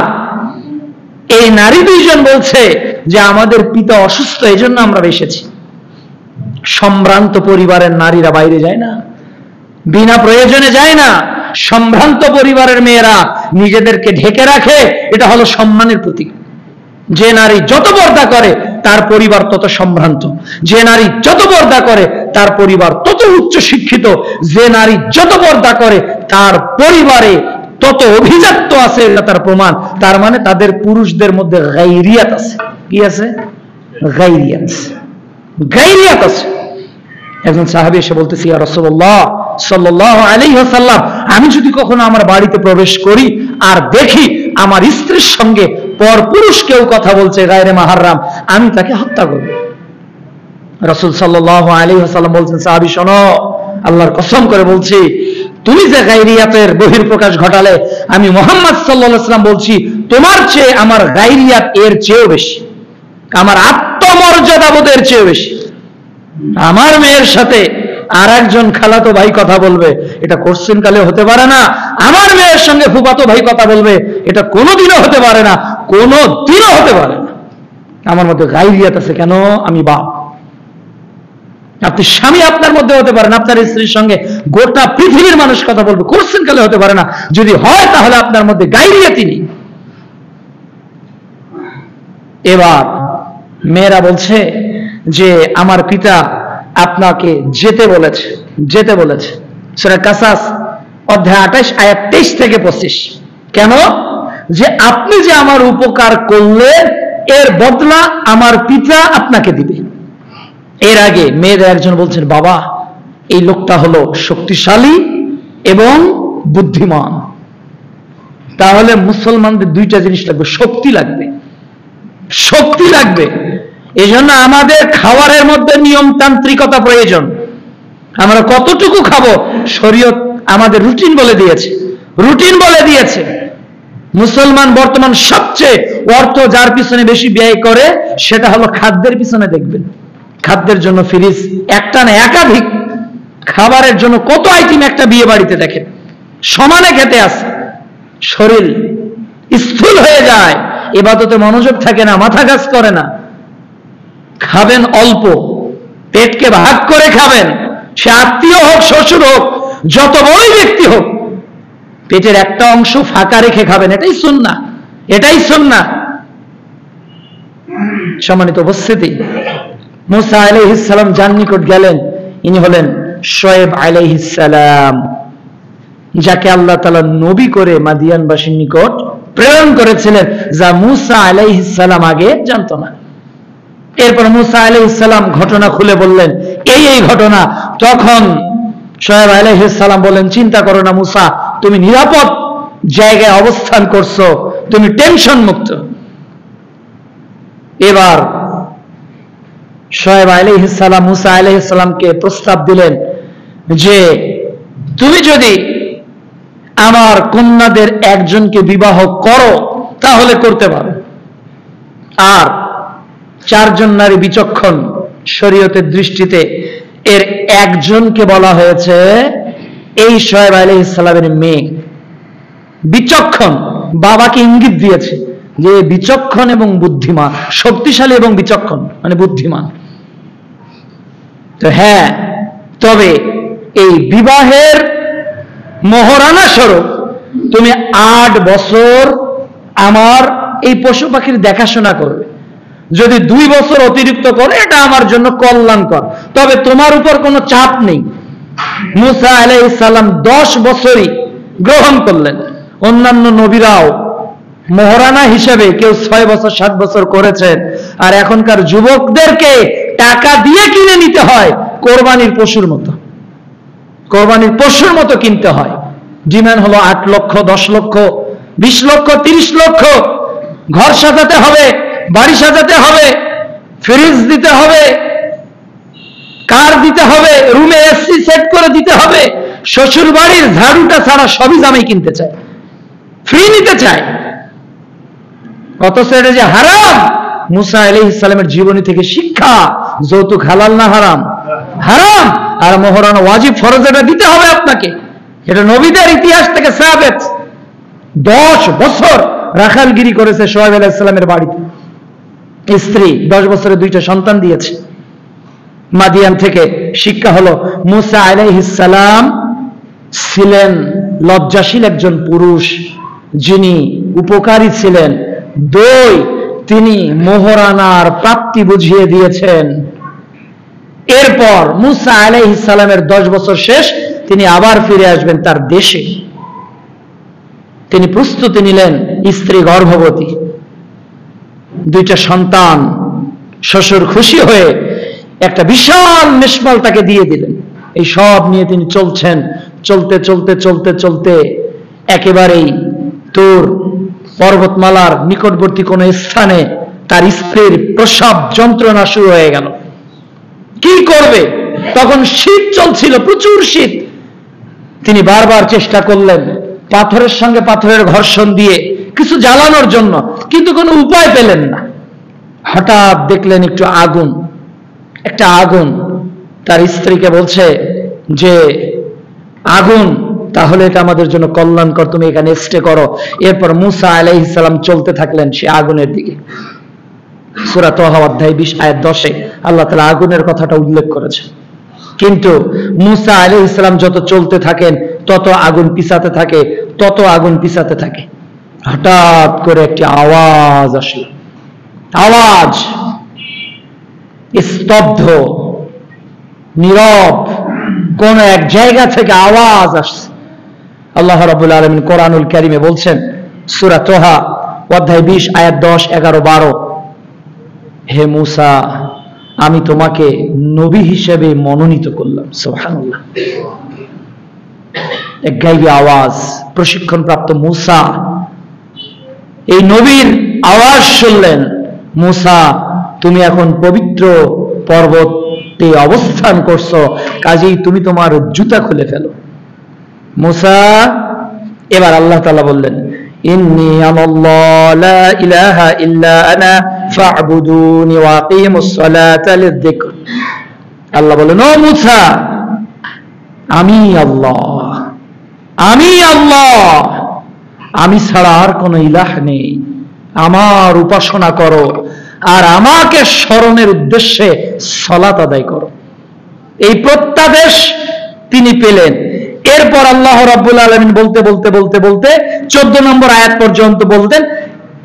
এই নারী দুইজন বলছে যে আমাদের পিতা অসুস্থ, এজন্য আমরা এসেছি। সম্ভ্রান্ত পরিবারের নারীরা বাইরে যায় না, বিনা প্রয়োজনে যায় না। সম্ভ্রান্ত পরিবারের মেয়েরা নিজেদেরকে ঢেকে রাখে, এটা হলো সম্মানের প্রতীক। যে নারী যত পর্দা করে তার পরিবার তত সম্ভ্রান্ত, যে নারী যত পর্দা করে তার পরিবার তত উচ্চ শিক্ষিত, যে নারী যত পর্দা করে তার পরিবারে তত অভিজাত্য আছে, এটা তার প্রমাণ। তার মানে তাদের পুরুষদের মধ্যে গায়রিয়াত আছে। কি আছে? গায়রিয়াত আছে। একজন সাহাবী এসে বলতেছে, ইয়া রাসূলুল্লাহ সাল্লাল্লাহু আলাইহি ওয়াসাল্লাম, আমি যদি কখনো আমার বাড়িতে প্রবেশ করি আর দেখি আমার স্ত্রীর সঙ্গে পরপুরুষ কেউ কথা বলছে, গায়রে মাহরাম, আমি তাকে হত্যা করব। রাসূল সাল্লাল্লাহু আলাইহি ওয়াসাল্লাম বলছেন, সাহাবী শোনো, আল্লাহর কসম করে বলছি, তুমি যে গায়রিয়াতের বহিঃপ্রকাশ ঘটালে, আমি মুহাম্মদ সাল্লাল্লাহু আলাইহি ওয়াসাল্লাম বলছি, তোমার চেয়ে আমার গায়রিয়াত এর চেয়েও বেশি, আমার আত্মমর্যাদা বোধের চেয়ে বেশি। আমার মেয়ের সাথে আর একজন খালাতো ভাই কথা বলবে, এটা কোশ্চেন কালে হতে পারে না। আমার মেয়ের সঙ্গে ফুফাতো ভাই কথা বলবে, এটা কোনোদিনও হতে পারে না, কোনোদিনও হতে পারে না। আমার মধ্যে গায়রিয়াত আছে। কেন? আমি বাপ। আপনি স্বামী, আপনার মধ্যে হতে পারেন, আপনার স্ত্রীর সঙ্গে গোটা পৃথিবীর মানুষ কথা বলবে, কোশ্চেন কালে হতে পারে না। যদি হয় তাহলে আপনার মধ্যে গায়রিয়াতই নেই। এবার মেয়েরা বলছে যে আমার পিতা আপনাকে যেতে বলেছে। সূরা কাসাস অধ্যায় 28 আয়াত 23 থেকে 25। কেন? যে আপনি যে আমার উপকার করলেন এর বদলা আমার পিতা আপনাকে দিবে। এর আগে মেয়েদের একজন বলছেন, বাবা এই লোকটা হলো শক্তিশালী এবং বুদ্ধিমান। তাহলে মুসলমানদের দুইটা জিনিস লাগবে, শক্তি লাগবে। এই জন্য আমাদের খাবারের মধ্যে নিয়মতান্ত্রিকতা প্রয়োজন। আমরা কতটুকু খাবো শরীয়ত আমাদের রুটিন বলে দিয়েছে। মুসলমান বর্তমান সবচেয়ে অর্থ যার পিছনে বেশি ব্যয় করে সেটা হলো খাদ্যের পিছনে। দেখবেন খাদ্যের জন্য ফ্রিজ একটা না একাধিক, খাবারের জন্য কত আইটেম একটা বিয়ে বাড়িতে দেখেন, সমানে খেতে আসে, শরীর স্থূল হয়ে যায়, ইবাদতে মনোযোগ থাকে না, মাথা কাজ করে না। খাবেন অল্প, পেটকে ভাগ করে খাবেন, সে আত্মীয় হোক, শ্বশুর হোক, যত বড়ই ব্যক্তি হোক, পেটের একটা অংশ ফাঁকা রেখে খাবেন। এটাই সুন্নাহ। সম্মানিত উপস্থিতি, মুসা আলাইহিস সালাম যার নিকট গেলেন, ইনি হলেন শুআয়ব আলাইহিস সালাম, যাকে আল্লাহ তাআলা নবী করে মাদিয়ানবাসীর নিকট প্রেরণ করেছিলেন, যা মুসা আলাইহিস সালাম আগে জানতো না। এরপর মুসা আলাইহিস সালাম ঘটনা খুলে বললেন, এই ঘটনা। তখন শুআয়ব আলাইহিস সালাম বলেন, চিন্তা করো না মুসা, তুমি নিরাপদ জায়গায় অবস্থান করছো, তুমি টেনশন মুক্ত। এবার শুআয়ব আলাইহিস সালাম মুসা আলাইহিস সালামকে প্রস্তাব দিলেন যে তুমি যদি আমার কন্যাদের একজনকে বিবাহ করো তাহলে করতে পারো। আর চারজন নারী বিচক্ষণ শরীয়তের দৃষ্টিতে, এর একজনকে বলা হয়েছে এই শুআয়ব আলাইহিস সালামের মেয়ে। বিচক্ষণ, বাবাকে ইঙ্গিত দিয়েছে যে বিচক্ষণ এবং বুদ্ধিমান, শক্তিশালী এবং বিচক্ষণ মানে বুদ্ধিমান। তো হ্যাঁ, তবে এই বিবাহের মহারানা স্বরূপ তুমি 8 বছর আমার এই পশু পাখির দেখাশোনা করবে। যদি 2 বছর অতিরিক্ত করে এটা আমার জন্য কল্যাণকর, তবে তোমার উপর কোনো চাপ নেই। মুসা আলাইহিস সালাম 10 বছরই গ্রহণ করলেন। অন্যান্য নবীরাও মহারানা হিসেবে কেউ 6 বছর 7 বছর করেছেন, আর এখনকার যুবকদেরকে টাকা দিয়ে কিনে নিতে হয় কোরবানির পশুর মতো। কোরবানির পশুর মতো কিনতে হয়। ডিমান্ড হলো 8 লক্ষ, 10 লক্ষ, 20 লক্ষ, 30 লক্ষ। ঘর সাজাতে হবে, বাড়ি সাজাতে হবে, ফ্রিজ দিতে হবে, কার দিতে হবে, রুমে এসি সেট করে দিতে হবে। শ্বশুর বাড়ির ঝাড়ুটা ছাড়া সবই জামাই কিনতে চায়, ফ্রি নিতে চায়। অথচ এটা যে হারাম। মুসা আলাইহিস সালামের জীবনী থেকে শিক্ষা, যৌতুক হালাল না হারাম? হারাম। আর মোহরানা ওয়াজিব, ফরজ, এটা দিতে হবে আপনাকে। এটা নবীদের ইতিহাস থেকে সাবিত। 10 বছর রাখালগিরি করেছে শুআয়ব আলাইহিস সালামের বাড়িতে। স্ত্রী 10 বছরে 2টা সন্তান দিয়েছে। মাদিয়ান থেকে শিক্ষা হলো, মুসা আলাইহিস সালাম ছিলেন লজ্জাশীল একজন পুরুষ, যিনি উপকারী ছিলেন। 2, তিনি মোহরানার প্রাপ্তি বুঝিয়ে দিয়েছেন। এরপর মুসা আলাইহিস সালামের 10 বছর শেষ, তিনি আবার ফিরে আসবেন তার দেশে। তিনি প্রস্তুতি নিলেন, স্ত্রী গর্ভবতী, 2টা সন্তান। শ্বশুর খুশি হয়ে একটা বিশাল মেশমাল তাকে দিয়ে দিলেন। এই সব নিয়ে তিনি চলছেন। চলতে চলতে চলতে চলতে একেবারেই তুর পর্বতমালার নিকটবর্তী কোন স্থানে তার স্ত্রীর প্রসব যন্ত্রণা শুরু হয়ে গেল। কি করবে? তখন শীত চলছিল, প্রচুর শীত। তিনি বারবার চেষ্টা করলেন পাথরের সঙ্গে পাথরের ঘর্ষণ দিয়ে কিছু জ্বালানোর জন্য, কিন্তু কোনো উপায় পেলেন না। হঠাৎ দেখলেন একটা আগুন। তার স্ত্রীকে বলছে যে আগুন, তাহলে এটা আমাদের জন্য কল্যাণকর, তুমি এখানে স্টে করো। এরপর মুসা আলাইহিস সালাম চলতে থাকলেন সে আগুনের দিকে। সূরা তাহা অধ্যায় 20 আয়াত 10-এ আল্লাহ তাআলা আগুনের কথাটা উল্লেখ করেছেন। কিন্তু মুসা আলাইহিস সালাম যত চলতে থাকেন তত আগুন পিছাতে থাকে, তত আগুন পিছাতে থাকে। হঠাৎ করে একটি আওয়াজ আসলো। আওয়াজ, স্তব্ধ, নীরব, কোন এক জায়গা থেকে আওয়াজ আসছে। আল্লাহ রাব্বুল আলামিন কোরআনুল কারীমে বলছেন, সূরা তাহা অধ্যায় 20 আয়াত 10, 11, 12, হে মুসা, আমি তোমাকে নবী হিসেবে মনোনীত করলাম। সুবহানাল্লাহ। এক গায়বী আওয়াজ, প্রশিক্ষণপ্রাপ্ত মুসা এই নবীর আওয়াজ শুনলেন। মুসা, তুমি এখন পবিত্র পর্বতে অবস্থান করছো, কাজেই তুমি তোমার জুতা খুলে ফেলো। মুসা, এবার আল্লাহ তাআলা বললেন, ইন্নী আনাল্লাহু লা ইলাহা ইল্লা আনা ফা'বুদুনি ওয়া আকিমুস সালাতা লিয-যিকর। আল্লাহ বললেন, ও মুসা, আমি আল্লাহ, আমি ছাড়া আর কোনো ইলাহ নেই। আমার উপাসনা করো আর আমাকে স্মরণের উদ্দেশ্যে সালাত আদায় করো। এই প্রত্যাদেশ তিনি পেলেন। এরপর আল্লাহ রাব্বুল আলামিন বলতে বলতে বলতে বলতে 14 নম্বর আয়াত পর্যন্ত বলতেন।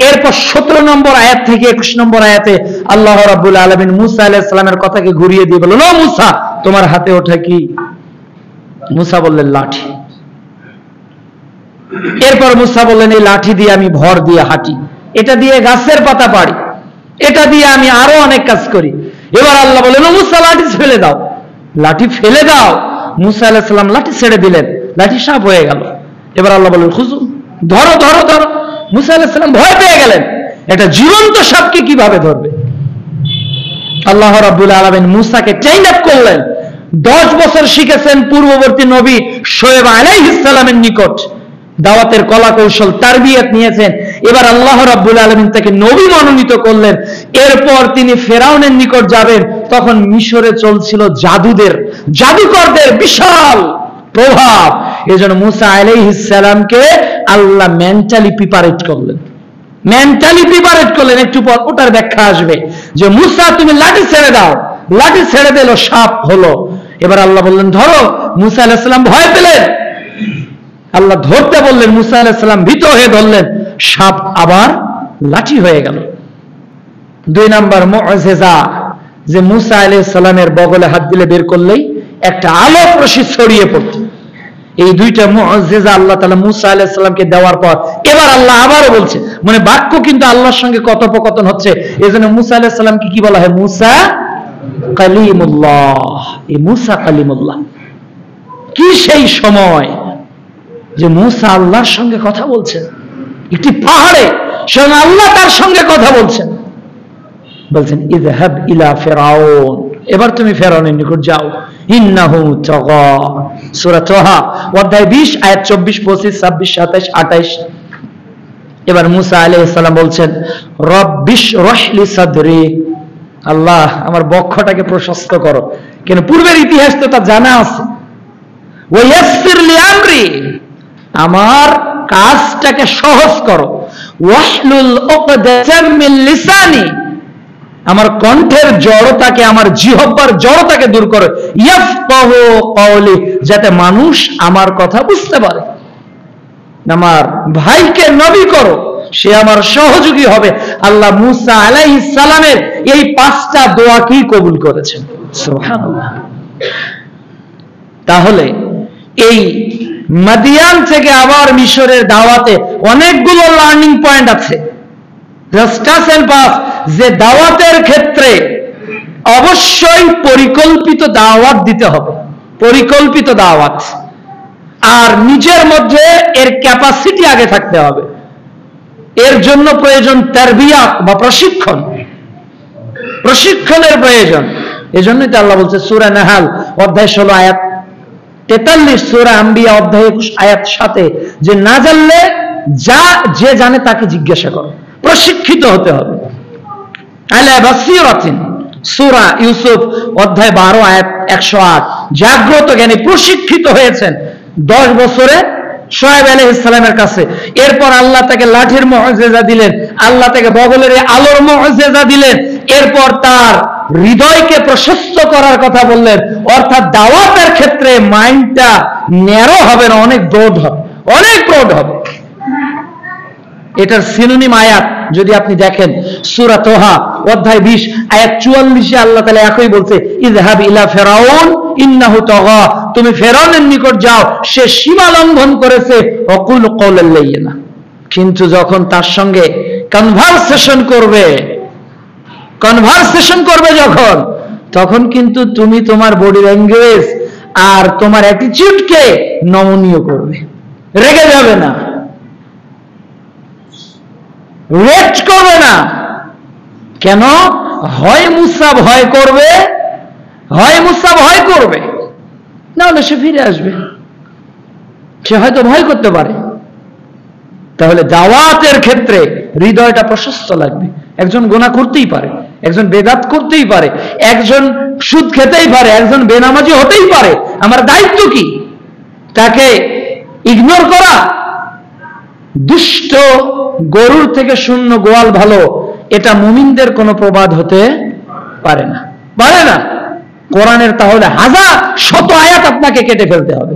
এরপর 17 নম্বর আয়াত থেকে 21 নম্বর আয়াতে আল্লাহ রাব্বুল আলামিন মুসা আলাইহিস সালামের কথাকে ঘুরিয়ে দিয়ে বললেন, ও মুসা, তোমার হাতে ওঠা কি? মুসা বললেন, লাঠি। এরপর মুসা বললেন, এই লাঠি দিয়ে আমি ভর দিয়ে হাঁটি, এটা দিয়ে গাছের পাতা পাড়ি, এটা দিয়ে আমি আরো অনেক কাজ করি। এবার আল্লাহ বললেন, ও মুসা, লাঠি ফেলে দাও, লাঠি ফেলে দাও। মুসা আলাইহিস সালাম লাঠি ছেড়ে দিলেন, লাঠি সাপ হয়ে গেল। এবার আল্লাহ বললেন, খুজু, ধরো ধরো ধরো। মুসা আলাইহিস সালাম ভয় পেয়ে গেলেন, এটা জীবন্ত সাপকে কিভাবে ধরবে? আল্লাহ রাব্বুল আলামিন মুসাকে ট্রেন আপ করলেন। 10 বছর শিখেছেন পূর্ববর্তী নবী শোয়েব আলাইহিস সালামের নিকট, দাওয়াতের কলা কৌশল তারবিয়ত নিয়েছেন। এবার আল্লাহ রাব্বুল আলামিন তাকে নবী মনোনীত করলেন। এরপর তিনি ফেরাউনের নিকট যাবেন। তখন মিশরে চলছিল জাদুকরদের বিশাল প্রভাব। এজন্য মুসা আলাইহিস সালামকে আল্লাহ মেন্টালি প্রিপারেট করলেন। একটু পর ওটার ব্যাখ্যা আসবে যে মুসা, তুমি লাঠি ছেড়ে দাও। লাঠি ছেড়ে দিল, সাপ হলো। এবার আল্লাহ বললেন, ধরো। মুসা আলাইহিস সালাম ভয় পেলেন, আল্লাহ ধরতে বললেন, মুসা আলাইহিস সালাম ভীত হয়ে ধরলেন, সাপ আবার লাঠি হয়ে গেল। 2 নাম্বার মুআজিজা, যে মুসা আলাইহিস সালামের বগলে হাত দিলে বের করলেই একটা আলোক রশ্মি ছড়িয়ে পড়ত। এই দুইটা মুআজিজা আল্লাহ তাআলা মুসা আলাইহিস সালামকে দেওয়ার পর এবার আল্লাহ আবারও বলছে, মানে বাক্য কিন্তু আল্লাহর সঙ্গে কথোপকথন হচ্ছে। এজন্য মুসা আলাইহিস সালামকে কি বলা হয়? মুসা কালিমুল্লাহ। এই মুসা কালিমুল্লাহ কি সেই সময় যে মুসা আল্লাহর সঙ্গে কথা বলছেন, একটি পাহাড়ে স্বয়ং আল্লাহ তার সঙ্গে কথা বলছেন, বলছেন ইযহাব ইলা ফিরাউন, এবার তুমি ফেরাউনের নিকট যাও, ইন্নাহু তাগা। সূরা তাহা অধ্যায় 20 আয়াত 24, 25, 26, 27, 28। এবার মুসা আলাইহিস সালাম বলছেন রব্বিশ রাহলি সাদরি, আল্লাহ আমার বক্ষটাকে প্রশস্ত করো। কেন পূর্বের ইতিহাস তো তা জানা আছে। ওয়ায়াসসির লি আমরি, আমার কাজটাকে সহজ করো। ওয়াহলুল উকদাতাম মিন লিসানি, আমার কণ্ঠের জড়তাকে, আমার জিহ্বার জড়তাকে দূর করো। ইয়াফকাহু কওলি, যাতে মানুষ আমার কথা বুঝতে পারে। আমার ভাইকে নবী করো, সে আমার সহযোগী হবে। আল্লাহ মুসা আলাইহিস সালামের এই 5টা দোয়াকেই কবুল করেছেন। সুবহানাল্লাহ। তাহলে এই মাদিয়ান থেকে আবার মিশরের দাওয়াতে অনেকগুলো লার্নিং পয়েন্ট আছে। ডিসকাস এন্ড পাস, যে দাওয়াতের ক্ষেত্রে অবশ্যই পরিকল্পিত দাওয়াত দিতে হবে, পরিকল্পিত দাওয়াত। আর নিজের মধ্যে এর ক্যাপাসিটি আগে থাকতে হবে। এর জন্য প্রয়োজন তারবিয়াত বা প্রশিক্ষণ, প্রশিক্ষণের প্রয়োজন। এজন্যই তো আল্লাহ বলছে সূরা নাহাল অধ্যায় 16 আয়াত 43, সূরা আম্বিয়া অধ্যায় 21 আয়াত 7, যে না জানলে যে জানে তাকে জিজ্ঞাসা করো, প্রশিক্ষিত হতে হবে। আলা বাসীরাতিন, সূরা ইউসুফ অধ্যায় 12 আয়াত 108, জাগ্রত জ্ঞানী প্রশিক্ষিত হয়েছেন 10 বছরে শুআয়ব আলাইহিস সালামের কাছে। এরপর আল্লাহ তাকে লাঠির মুআজিজা দিলেন, আল্লাহ তাকে বগলের আলোর মুআজিজা দিলেন। এরপর তার হৃদয়কে প্রশস্ত করার কথা বললেন। অর্থাৎ দাওয়াতের ক্ষেত্রে মাইন্ডটা ন্যারো হবে না, অনেক ব্রড হবে, অনেক ব্রড হবে। এটার সিনোনিম আয়াত যদি আপনি দেখেন সূরা তাহা অধ্যায় 20 আয়াত 44 আল্লাহ তাআলা একই বলছে ইযহাব ইলা ফিরাউন ইন্নাহু তাগা, তুমি ফেরাউনের নিকট যাও, সে সীমা লঙ্ঘন করেছে। ওয়াকুল কওলাল লাইয়িনা, কিন্তু যখন তার সঙ্গে কনভারসেশন করবে যখন, তখন কিন্তু তুমি তোমার বডি ল্যাঙ্গুয়েজ আর তোমার অ্যাটিটিউডকে নমনীয় করবে, রেগে যাবে না, রেট করবে না। কেন? হয় মুসা ভয় করবে, না হলে সে ফিরে আসবে। সে হয়তো ভয় করতে পারে। তাহলে দাওয়াতের ক্ষেত্রে হৃদয়টা প্রশস্ত লাগবে। একজন গুনাহ করতেই পারে, একজন বেদাত করতেই পারে, একজন সুদ খেতেই পারে, একজন বেনামাজি হতেই পারে। আমার দায়িত্ব কি? তাকে ইগনোর করা? দুষ্ট গরুর থেকে শূন্য গোয়াল ভালো, এটা মুমিনদের কোনো প্রবাদ হতে পারে না। কোরআনের তাহলে হাজার শত আয়াত আপনাকে কেটে ফেলতে হবে।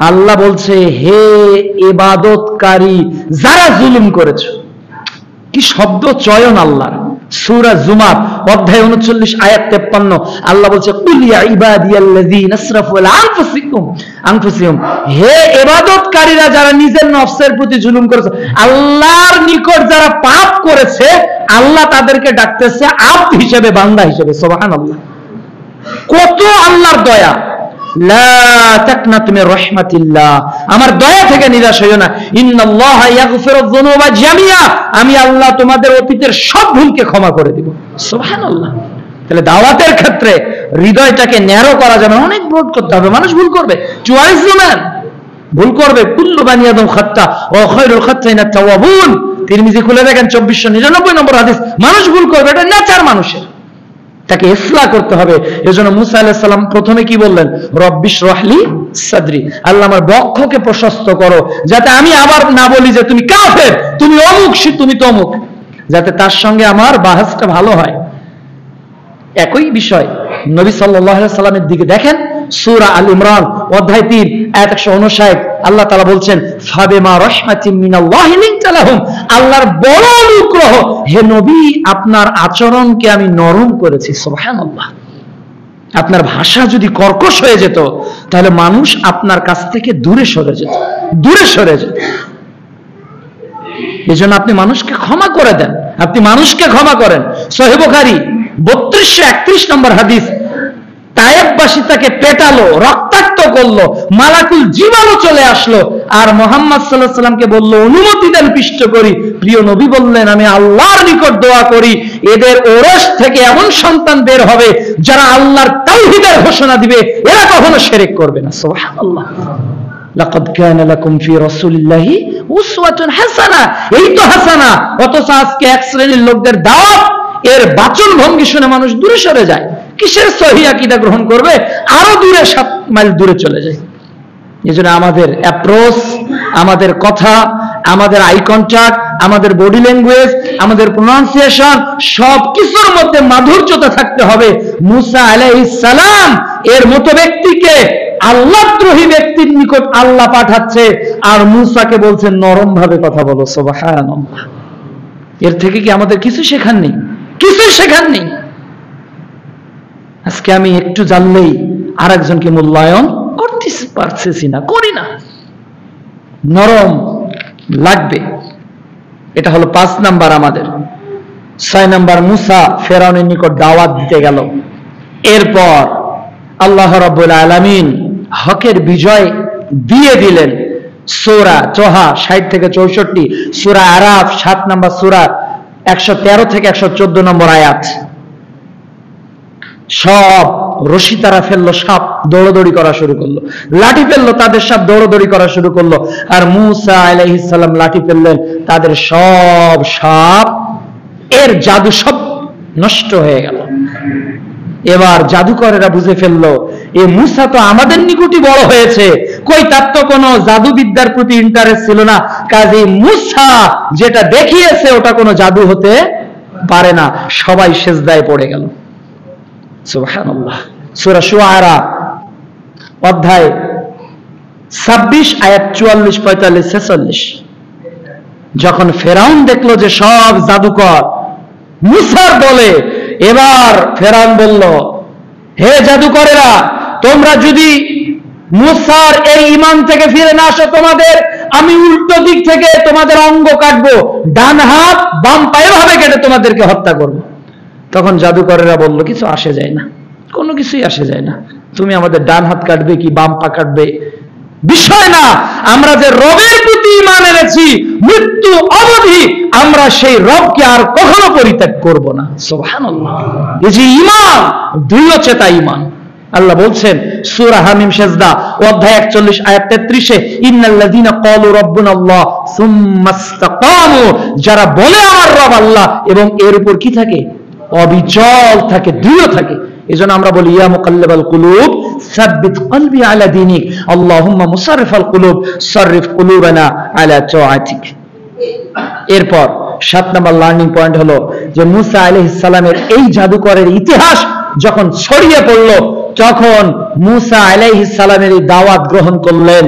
আল্লাহ বলছে হে ইবাদতকারী যারা জুলুম করেছো, কি শব্দ চয়ন আল্লাহর। সূরা জুমার অধ্যায় 39 আয়াত 53 আল্লাহ বলছে কুল ইয়া ইবাদিয়াল্লাযীনা আসরাফু আলা আনফুসিহিম, হে ইবাদতকারীরা যারা নিজের নফসের প্রতি জুলুম করেছে, আল্লাহর নিকট যারা পাপ করেছে, আল্লাহ তাদেরকে ডাকতেছে আব্দ হিসেবে, বান্দা হিসেবে। সুবহানাল্লাহ, কত আল্লাহর দয়া। লা তাকনাতু মির রাহমাতিল্লাহ, আমার দয়া থেকে নিরাশ হইও না। ইন্নাল্লাহা ইয়াগফিরুয যুনুবা জামিআ, আমি আল্লাহ তোমাদের অতীতের সব ভুলকে ক্ষমা করে দিব। সুবহানাল্লাহ। তাহলে দাওয়াতের ক্ষেত্রে হৃদয়টাকে ন্যারো করা যাবে, অনেক ব্রড করতে হবে। মানুষ ভুল করবে, চয়েস ম্যান ভুল করবে। কুল্লু বানি আদম খাত্তা ওয়া খায়রুল খাত্তাইনা তাওয়াবুন, তিরমিজি খুলে দেখেন 2499 নম্বর হাদিস। মানুষ ভুল করবে, এটা নেচার মানুষের, তাকে ইসলাহ করতে হবে। এজন্য মুসা আলাইহিস সালাম প্রথমে কি বললেন? রব্বিশ রাহলি সাদরি, আল্লাহ আমার বক্ষকে প্রশস্ত করো, যাতে আমি আবার না বলি যে তুমি কাফের, তুমি অমুক, তুমি তমুক, যাতে তার সঙ্গে আমার বাহাসটা ভালো হয়। একই বিষয় নবী সাল্লাল্লাহু আলাইহি সাল্লামের দিকে দেখেন, সূরা আল ইমরান অধ্যায় 3 আয়াত 159 আল্লাহ তাআলা বলছেন ফাবিমা রাহমাতিন মিনাল্লাহি লিনতা লাহুম, আল্লাহর বড় অনুগ্রহ হে নবী, আপনার আচরণকে আমি নরম করেছি। সুবহানাল্লাহ, আপনার ভাষা যদি কর্কশ হয়ে যেত, তাহলে মানুষ আপনার কাছ থেকে দূরে সরে যেত। এই জন্য আপনি মানুষকে ক্ষমা করে দেন, আপনি মানুষকে ক্ষমা করেন। সহিহ বুখারী 3231 নম্বর হাদিস, তায়েববাসী তাকে পেটালো, রক্তাক্ত করলো, মালাকুল জীবাণু চলে আসলো, আর মুহাম্মদ সাল্লাল্লাহু আলাইহি ওয়াসাল্লামকে বলল, অনুমতি দেন পিষ্ট করি। প্রিয় নবী বললেন, আমি আল্লাহর নিকট দোয়া করি এদের ওরস থেকে এমন সন্তান বের হবে যারা আল্লাহর তাওহীদের ঘোষণা দিবে, এরা কখনো শিরক করবে না। সুবহানাল্লাহ। লাকাদ কানা লাকুম ফি রাসূলিল্লাহি উসওয়াতুন হাসানাহ, এই তো হাসানা। অথচ আজকে এক শ্রেণীর লোকদের দাওয়াত, এর বাচন ভঙ্গি শুনে মানুষ দূরে সরে যায়। কিসের সহিহ আকীদা গ্রহণ করবে? আরো দূরে, 7 মাইল দূরে চলে যায়। এজন্য আমাদের অ্যাপ্রোচ, আমাদের কথা, আমাদের আই কন্টাক্ট, আমাদের বডি ল্যাঙ্গুয়েজ, আমাদের প্রোনাউন্সিয়েশন, সব কিছুর মধ্যে মাধুর্যতা থাকতে হবে। মুসা আলাইহিস সালাম এর মতো ব্যক্তিকে আল্লাহদ্রোহী ব্যক্তির নিকট আল্লাহ পাঠাচ্ছে, আর মুসাকে বলছেন নরম ভাবে কথা বলো। সুবহানাল্লাহ। এর থেকে কি আমাদের কিছু শেখার নেই? কিছু শেখার নেই। আজকে আমি একটু জানলেই আরেকজনকে মূল্যায়ন করতে পারছি না, করি না। নরম লাগবে। এটা হলো 5 নাম্বার আমাদের। 6 নাম্বার, মুসা ফেরাউনের নিকট দাওয়াত দিতে গেল। এরপর আল্লাহ রাব্বুল আলামিন হকের বিজয় দিয়ে দিলেন। সূরা তোহা 60 থেকে 64, সূরা আরাফ 7 নাম্বার সূরা 113 থেকে 114 নম্বর আয়াত। সব রশি তারা ফেললো, সাপ দৌড়দৌড়ি করা শুরু করলো, লাঠি ফেললো, তাদের সাপ দৌড়দৌড়ি করা শুরু করলো। আর মুসা আলাইহিস সালাম লাঠি ফেললেন, তাদের সব সাপ এর জাদু সব নষ্ট হয়ে গেল। এবার জাদুকরেরা বুঝে ফেললো, এ মুসা তো আমাদের নিকটই বড় হয়েছে, কই তার তো কোনো জাদুবিদ্যার প্রতি ইন্টারেস্ট ছিল না, কাজে মুসা যেটা দেখিয়েছে ওটা কোনো জাদু হতে পারে না। সবাই সিজদায় পড়ে গেল। সুবহানাল্লাহ। সূরা শুআরা অধ্যায় 26 আয়াত 44, 45, 46। যখন ফেরাউন দেখলো যে সব জাদুকর মুসার বলে, এবার ফেরাউন বলল, হে জাদুকরেরা, তোমরা যদি মুসার এই ঈমান থেকে ফিরে না আসো, তোমাদের আমি উল্টো দিক থেকে তোমাদের অঙ্গ কাটবো, ডান হাত বাম পায়ে ভাবে কেটে তোমাদেরকে হত্যা করব। তখন জাদুকরেরা বলল, কিছু আসে যায় না, কোনো কিছুই আসে যায় না, তুমি আমাদের ডান হাত কাটবে কি বাম পা কাটবে বিষয় না, আমরা যে রবের প্রতি ঈমান এনেছি মৃত্যু অবধি আমরা সেই রবকে আর কখনো পরিত্যাগ করব না। সুবহানাল্লাহ। এই যে ঈমান, দৃঢ়চেতা ঈমান। আল্লাহ বলছেন সূরা হামিম সেজদা অধ্যায় 41 আয়াত 33-এ, ইন্নাল্লাযীনা ক্বালু রাব্বুনাল্লাহ সুম্মা ইসতাকামু, যারা বলে আমার রব আল্লাহ এবং এর উপর কি থাকে? অবিচল থাকে, দৃঢ় থাকে। এজন্য আমরা বলি, ইয়া মুকাল্লিবাল কুলুব সাব্বিত কলবি আলা দীনিক, আল্লাহুম্মা মুসাররিফাল কুলুব সাররিফ কুলুবানা আলা তাআতিক। এরপর 7 নম্বর লার্নিং পয়েন্ট হলো যে মুসা আলাইহিস সালামের এই জাদুকরের ইতিহাস যখন ছড়িয়ে পড়ল, তখন মুসা আলাইহিস সালামের এই দাওয়াত গ্রহণ করলেন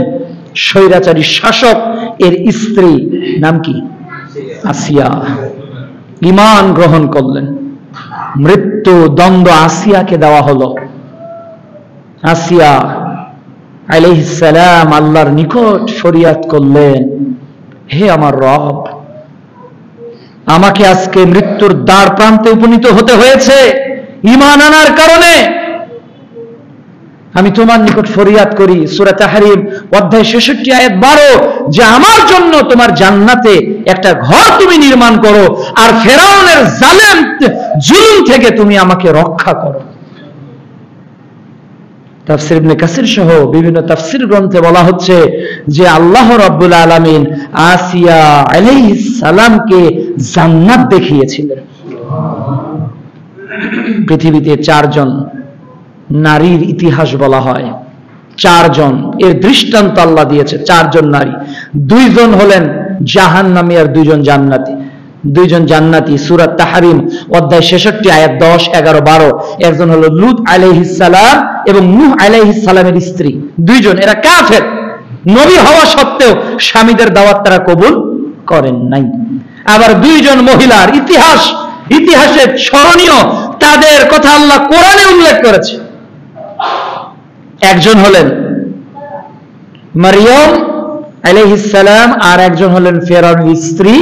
স্বৈরাচারী শাসক এর স্ত্রী, নাম কি? আসিয়া। ঈমান গ্রহণ করলেন। মৃত্যু দণ্ড আসিয়াকে দেওয়া হলো। আসিয়া আলাইহিস সালাম আল্লাহর নিকট ফরিয়াদ করলেন, হে আমার রব, আমাকে আজকে মৃত্যুর দ্বার প্রান্তে উপনীত হতে হয়েছে ঈমান আনার কারণে। আমি তোমার নিকট ফরিয়াদ করি, সূরা তাহরিম অধ্যায় 66 আয়াত 12, যে আমার জন্য তোমার জান্নাতে একটা ঘর তুমি নির্মাণ করো, আর ফেরাউনের জালেম জুলুম থেকে তুমি আমাকে রক্ষা করো। তাফসীর ইবনে কাসির সহ বিভিন্ন তাফসীর গ্রন্থে বলা হচ্ছে যে আল্লাহ রাব্বুল আলামিন আসিয়া আলাইহিস সালামকে জান্নাত দেখিয়েছিলেন। পৃথিবীতে 4 জন নারীর ইতিহাস বলা হয়, 4 জন এর দৃষ্টান্ত আল্লাহ দিয়েছে। 4 জন নারী, 2 জন হলেন জাহান্নামী আর 2 জন জান্নাতি। 2 জন জান্নাতি সূরা তাহরিম অধ্যায় 66 আয়াত 10, 11, 12। একজন হলো লূত আলাইহিস সালাম এবং নূহ আলাইহিস সালামের স্ত্রী। 2 জন, এরা কাফের, নবী হওয়া সত্ত্বেও স্বামীদের দাওয়াত তারা কবুল করেন নাই। আবার 2 জন মহিলার ইতিহাসে স্মরণীয়, তাদের কথা আল্লাহ কোরআনে উল্লেখ করেছে। একজন হলেন মারিয়ম আলাইহিস সালাম, আর একজন হলেন ফেরাউনের স্ত্রী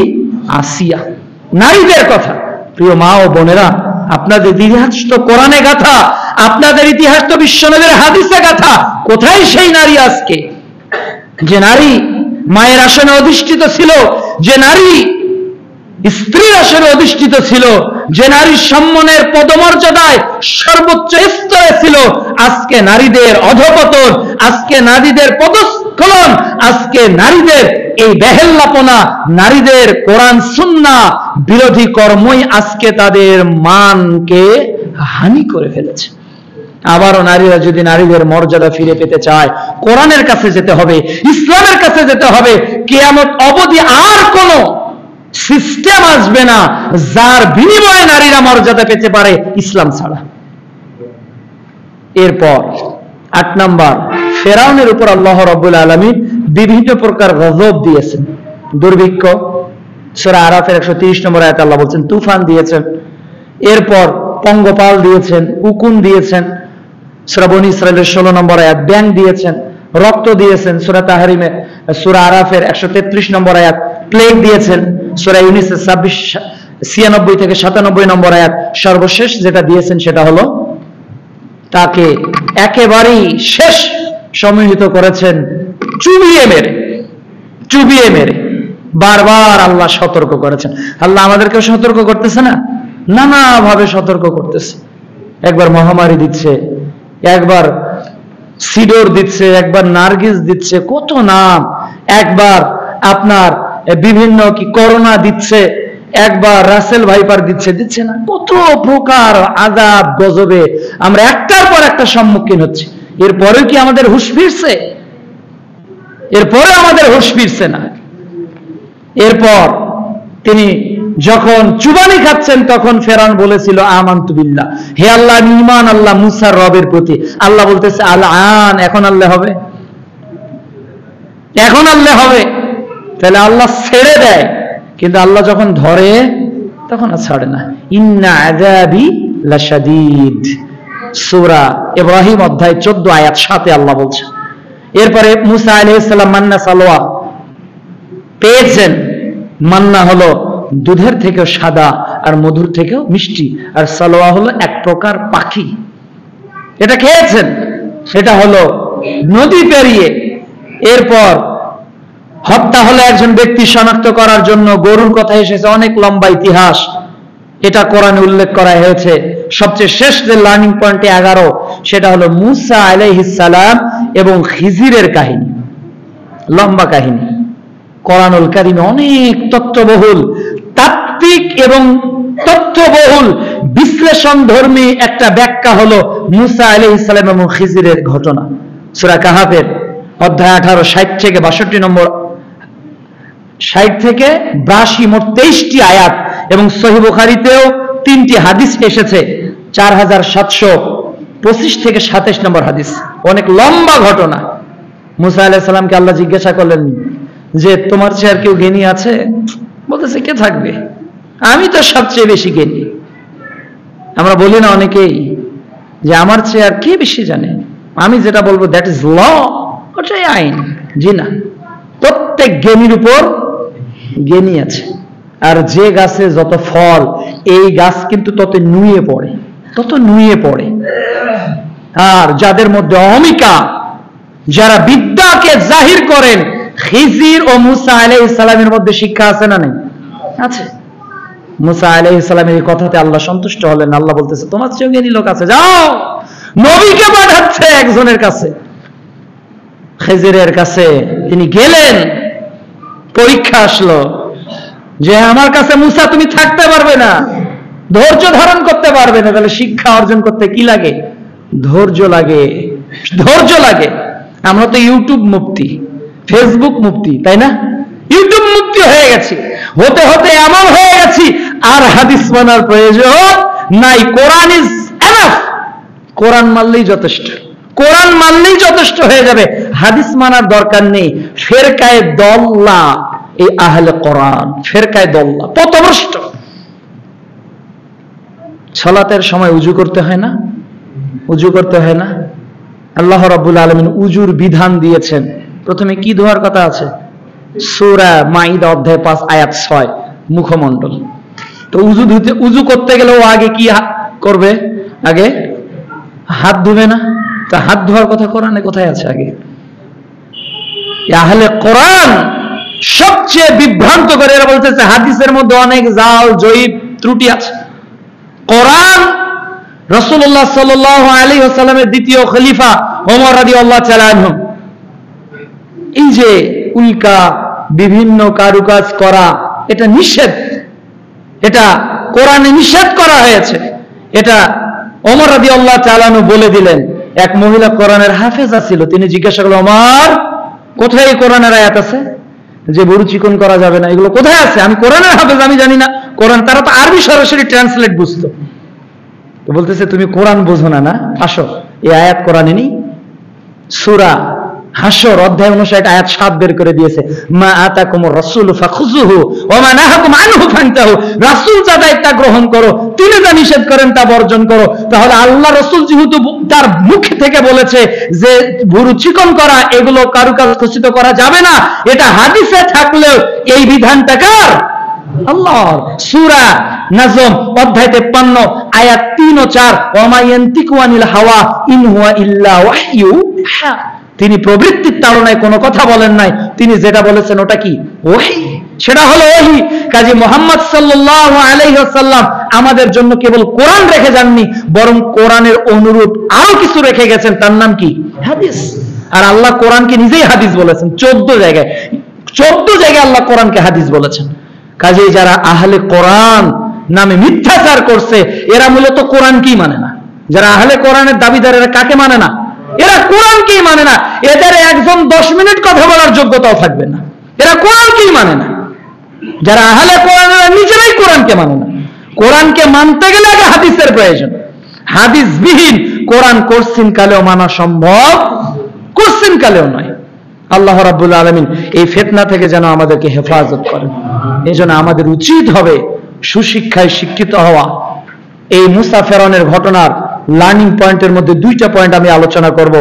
আসিয়া। নারীদের কথা, প্রিয় মা ও বোনেরা, আপনাদের ইতিহাস তো কোরআনে গাথা, আপনাদের ইতিহাস তো বিশ্বনবীর হাদিসে গাথা। কোথায় সেই নারী আজকে? যে নারী মায়ের আসনে অধিষ্ঠিত ছিল, যে নারী স্ত্রীর আসনে অধিষ্ঠিত ছিল, যে নারীর সম্মানের পদমর্যাদায় সর্বোচ্চ স্তরে ছিল, আজকে নারীদের অধঃপতন, আজকে নারীদের পদস্খলন, আজকে নারীদের এই বেহেল্লাপনা, নারীদের কোরআন সুন্নাহ বিরোধী কর্মই আজকে তাদের মানকে হানি করে ফেলেছে। আবারও নারীরা যদি নারীদের মর্যাদা ফিরে পেতে চায়, কোরআনের কাছে যেতে হবে, ইসলামের কাছে যেতে হবে। কিয়ামত অবধি আর কোন সিস্টেম আসবে না যার বিনিময়ে নারীরা মর্যাদা পেতে পারে ইসলাম ছাড়া। এরপর ৮ নাম্বার, ফেরাউনের উপর আল্লাহ রাব্বুল আলামিন বিভিন্ন প্রকার গজব দিয়েছেন, দুর্ভিক্ষ। সূরা আরাফের ১৩০ নম্বর আয়াতে আল্লাহ বলছেন তুফান দিয়েছেন। এরপর পঙ্গপাল দিয়েছেন, উকুন দিয়েছেন, সূরা বনী ইসরাঈলের ১৬ নম্বর আয়াত। ব্যাঙ দিয়েছেন, রক্ত দিয়েছেন, সূরা তাহরিমে সূরা আরাফের ১৩৩ নম্বর আয়াত। প্লেগ দিয়েছেন, সূরা ইউনূসের 96 থেকে 97 নম্বর আয়াত। সর্বশেষ যেটা দিয়েছেন সেটা হলো তাকে একেবারেই শেষ সম্মিলিত করেছেন চুবিয়ে মেরে। বারবার আল্লাহ সতর্ক করেছেন। আল্লাহ আমাদেরকেও সতর্ক করতেছে না? নানাভাবে সতর্ক করতেছে। একবার মহামারী দিচ্ছে, একবার সিডর দিচ্ছে, একবার নার্গিস দিচ্ছে, কত নাম। একবার আপনার বিভিন্ন কি করোনা দিচ্ছে, একবার রাসেল ভাইপার দিচ্ছে না, কত প্রকার আযাব গজবে আমরা একটার পর একটা সম্মুখীন হচ্ছি। এরপরেও কি আমাদের হুঁশ ফিরছে? এরপরে আমাদের হুঁশ ফিরছে না। এরপর তিনি যখন চুবানি খাচ্ছেন তখন ফেরাউন বলেছিল আমানতু বিল্লাহ, হে আল্লাহ আমি ঈমান আল্লাহ মুসার রবের প্রতি। আল্লাহ বলতেছে আল আন, এখন আল্লাহ হবে, এখন আল্লাহ হবে। তাহলে আল্লাহ ছেড়ে দেয়, কিন্তু আল্লাহ যখন ধরে তখন আর ছাড়ে না। ইন্না আযাবি লাশাদীদ, সূরা ইব্রাহিম অধ্যায় 14 আয়াত 7 আল্লাহ বলছেন। এরপরে মুসা আলাইহিস সালাম মান্না সালোয়া পেয়েছেন। মান্না হলো দুধের থেকেও সাদা আর মধুর থেকেও মিষ্টি, আর সালোয়া হলো এক প্রকার পাখি। এটা খেয়েছেন, সেটা হলো নদী পেরিয়ে। এরপর হত্যা হলো একজন ব্যক্তি শনাক্ত করার জন্য গরুর কথা এসেছে, অনেক লম্বা ইতিহাস, এটা কোরআনে উল্লেখ করা হয়েছে। সবচেয়ে শেষ যে লার্নিং পয়েন্টে 11, সেটা হলো মুসা আলাইহিস সালাম এবং খিজিরের কাহিনী। লম্বা কাহিনী, কোরআনুল কারীমে অনেক তথ্যবহুল, তাত্ত্বিক এবং তথ্যবহুল বিশ্লেষণধর্মী একটা ব্যাখ্যা হলো মুসা আলাইহিস সালাম এবং খিজিরের ঘটনা। সূরা কাহাফের অধ্যায় 18 60 থেকে 62 নম্বর, 60 থেকে 82, মোট 23টি আয়াত, এবং সহিহ বুখারীতেও 3টি হাদিস এসেছে, 4725 থেকে 27 নম্বর হাদিস। অনেক লম্বা ঘটনা। মুসা আলাইহিস সালামকে আল্লাহ জিজ্ঞাসা করলেন যে তোমার চেয়ে আর কেউ জ্ঞানী আছে? বলতেছে কে থাকবে, আমি তো সবচেয়ে বেশি জ্ঞানী। আমরা বলি না অনেকেই যে আমার চেয়ে আর কে বেশি জানে, আমি যেটা বলবো দ্যাট ইজ ল, ওটাই আইন। জি না, প্রত্যেক জ্ঞানীর উপর জ্ঞানী আছে। আর যে গাছে যত ফল, এই গাছ কিন্তু তত নুয়ে পড়ে। আর যাদের মধ্যে অহমিকা, যারা বিদ্যাকে জাহির করেন, খিজির ও মুসা আলাইহিস সালামের মধ্যে শিক্ষা আছে না নেই? আছে। মুসা আলাইহিস সালামের এই কথাতে আল্লাহ সন্তুষ্ট হলেন। আল্লাহ বলতেছে তোমার চেয়ে জ্ঞানী লোক আছে, যাও। নবীকে পাঠাচ্ছে একজনের কাছে, খিজিরের কাছে। তিনি গেলেন, পরীক্ষা আসলো যে আমার কাছে মুসা তুমি থাকতে পারবে না, ধৈর্য ধারণ করতে পারবে না। তাহলে শিক্ষা অর্জন করতে কি লাগে? ধৈর্য লাগে। আমরা তো ইউটিউব মুফতি, ফেসবুক মুফতি, তাই না? ইউটিউব মুফতি হয়ে গেছি, হতে হতে এমন হয়ে গেছি আর হাদিস মানার প্রয়োজন নাই। কোরআন ইজ এনাফ, কোরআন মানলেই যথেষ্ট হয়ে যাবে, হাদিস মানার দরকার নেই। ফেরকায়ে দল্লা, এই আহলে কোরআন ফেরকায়ে দল্লা, পথভ্রষ্ট। সালাতের সময় উজু করতে হয় না? আল্লাহ রাব্বুল আলামিন উজুর বিধান দিয়েছেন। প্রথমে কি দোয়ার কথা আছে? সূরা মাইদা অধ্যায় 5 আয়াত 6 মুখমণ্ডল। তো উজু করতে গেলে ও আগে কি করবে? আগে হাত ধুবে না? তা হাত ধোয়ার কথা কোরআনে কোথায় আছে? আগে আহলে কোরআন সবচেয়ে বিভ্রান্ত করে এরা বলতেছে হাদিসের মধ্যে অনেক জাল জয়ীব ত্রুটি আছে। কোরআন রাসূলুল্লাহ সাল্লাল্লাহু আলাইহি ওয়াসাল্লামের দ্বিতীয় খলিফা ওমর রাদিয়াল্লাহু তাআলা আনহু এই যে উল্কা বিভিন্ন কারুকাজ করা, এটা নিষেধ, এটা কোরআনে নিষেধ করা হয়েছে। এটা ওমর রাদিয়াল্লাহু তাআলা আনহু বলে দিলেন। এক মহিলা কোরআনের হাফেজা ছিল, তিনি জিজ্ঞাসা করলেন, ওমর কোথায় কোরআনের আয়াত আছে যে বুড়ো চিকন করা যাবে না? এগুলো কোথায় আছে? আমি কোরআনের হাফেজ, আমি জানি না কোরআন। তারা তো আরবি সরাসরি ট্রান্সলেট বুঝতো। তো বলতেছে তুমি কোরআন বোঝো না? না, আসো, এই আয়াত কোরআনে নেই। সূরা হাশর অধ্যায় 59 আয়াত 7 বের করে দিয়েছে, মা আতাকুমুর রাসূলু ফাখুযুহু ওয়া মা নাহাকুম আনহু ফান্তাহু। রাসূল যা দেয় তা গ্রহণ করো, তিনি যা নিষেধ করেন তা বর্জন করো। তাহলে আল্লাহ রাসূল যেহেতু তার মুখ থেকে বলেছে যে ভুরু চিকন করা, এগুলো কারুকাজ খচিত করা যাবে না, এটা হাদিসে থাকলেও এই বিধানটা কার? আল্লাহর। সূরা নাজম অধ্যায় 53 আয়াত 3 ও 4, ওয়া মা ইয়ান্তিকু আনিল হাওয়া ইন হুয়া ইল্লা ওয়াহয়ু। তিনি প্রবৃত্তির তাড়নায় কোনো কথা বলেন নাই, তিনি যেটা বলেছেন ওটা কি? ওহী, সেটা হলো ওহী। কাজী মুহাম্মদ সাল্লাল্লাহু আলাইহি ওয়াসাল্লাম আমাদের জন্য কেবল কোরআন রেখে যাননি, বরং কোরআনের অনুরূপ আরো কিছু রেখে গেছেন, তার নাম কি? হাদিস। আর আল্লাহ কোরআনকে নিজেই হাদিস বলেছেন 14 জায়গায়। 14 জায়গায় আল্লাহ কোরআনকে হাদিস বলেছেন। কাজেই যারা আহলে কোরআন নামে মিথ্যাচার করছে, এরা মূলত কোরআনকেই মানে না। যারা আহলে কোরআনের দাবিদার, এরা কাকে মানে না? এরা কোরআনকেই মানে না। এদের একজন 10 মিনিট কথা বলার যোগ্যতাও থাকবে না। এরা কোরআনকেই মানে না। যারা আহলে কোরআন, এরা নিজেরাই কোরআনকে মানে না। কোরআনকে মানতে গেলে আগে হাদিসের প্রয়োজন। হাদিসবিহীন কোরআন কোশ্চিন কালেও মানা সম্ভব, কোশ্চিন কালেও নয়। আল্লাহ রাব্বুল আলামিন এই ফিতনা থেকে যেন আমাদেরকে হেফাজত করেন। এজন্য আমাদের উচিত হবে সুশিক্ষায় শিক্ষিত হওয়া। এই মুসা ফেরাউনের ঘটনার লার্নিং পয়েন্টের মধ্যে 2টা পয়েন্ট আমি আলোচনা করব।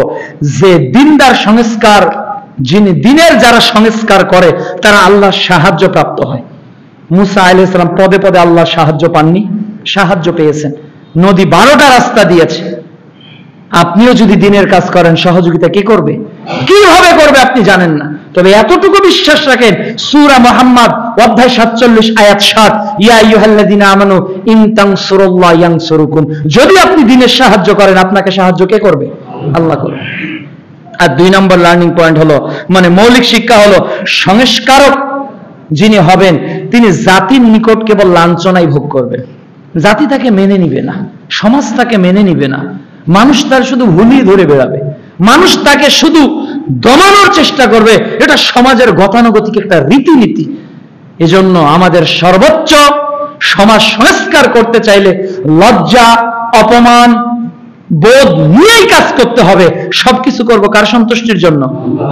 যে দিনদার সংস্কার, যিনি দিনের যারা সংস্কার করে, তারা আল্লাহর সাহায্য প্রাপ্ত হয়। মুসা আলাইহিস সালাম পদে পদে আল্লাহর সাহায্য পাননি, সাহায্য পেয়েছেন। নদী 12টা রাস্তা দিয়েছে। আপনিও যদি দিনের কাজ করেন, সহযোগিতা কে করবে? কিভাবে করবে আপনি জানেন না, তবে এতটুকু বিশ্বাস রাখেন, সূরা মুহাম্মদ অধ্যায় 47 আয়াত 7, ইয়া আইয়ুহাল্লাযিনা আমানু ইন তানসুরুল্লাহ ইয়ানসুরুকুম। যদি আপনি দিনের সাহায্য করেন, আপনাকে সাহায্য কে করবে? আল্লাহ করবে। আর 2 নম্বর লার্নিং পয়েন্ট হলো, মানে মৌলিক শিক্ষা হলো, সংস্কারক যিনি হবেন, তিনি জাতির নিকট কেবল লাঞ্ছনাই ভোগ করবেন। জাতি তাকে মেনে নিবে না, সমাজ তাকে মেনে নিবে না। মানুষ তার শুধু ভুলিয়ে ধরে বেড়াবে, মানুষ তাকে শুধু দমানোর চেষ্টা করবে। এটা সমাজের গতানুগতিক একটা রীতিনীতি। এজন্য আমাদের সর্বোচ্চ সমাজ সংস্কার করতে চাইলে লজ্জা, অপমান বোধ নিয়েই কাজ করতে হবে। সবকিছু করব কার সন্তুষ্টির জন্য?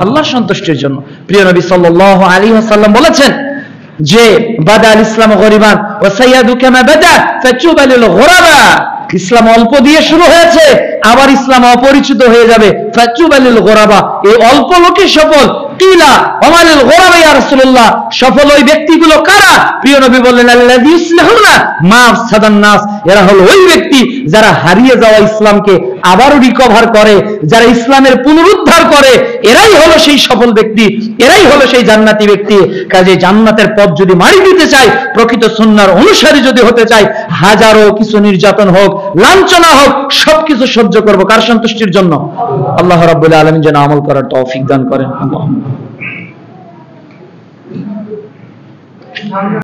আল্লাহর সন্তুষ্টির জন্য। প্রিয় নবী সাল্লাল্লাহু আলাইহি ওয়াসাল্লাম বলেছেন যে বাদাল ইসলাম গরিবান ওয়া সাইয়্যিদু কামা বাদা ফাতুবা লিল গুরাবা। ইসলাম অল্প দিয়ে শুরু হয়েছে, আবার ইসলাম অপরিচিত হয়ে যাবে। ফাতুবা লিল গুরাবা, এই অল্প লোকই সফল। কিলা ওমালিল গুরাবা ইয়া রাসূলুল্লাহ, সফল ওই ব্যক্তিগুলো কারা? প্রিয় নবী বললেন আল্লাযী ইসলাহুনা মা আফসাদান নাস, এরা হলো ওই ব্যক্তি যারা হারিয়ে যাওয়া ইসলামকে আবারও রিকভার করে, যারা ইসলামের পুনরুদ্ধার করে, এরাই হলো সেই সফল ব্যক্তি, এরাই হলো সেই জান্নাতি ব্যক্তি। কাজে জান্নাতের পথ যদি মারি দিতে চাই, প্রকৃত সুন্নাহর অনুসারী যদি হতে চাই, হাজারো কিছু নির্যাতন হোক, লাঞ্ছনা হোক, সবকিছু সহ্য করব কার সন্তুষ্টির জন্য? আল্লাহ রাব্বুল আলামিন যেন আমল করার তৌফিক দান করেন।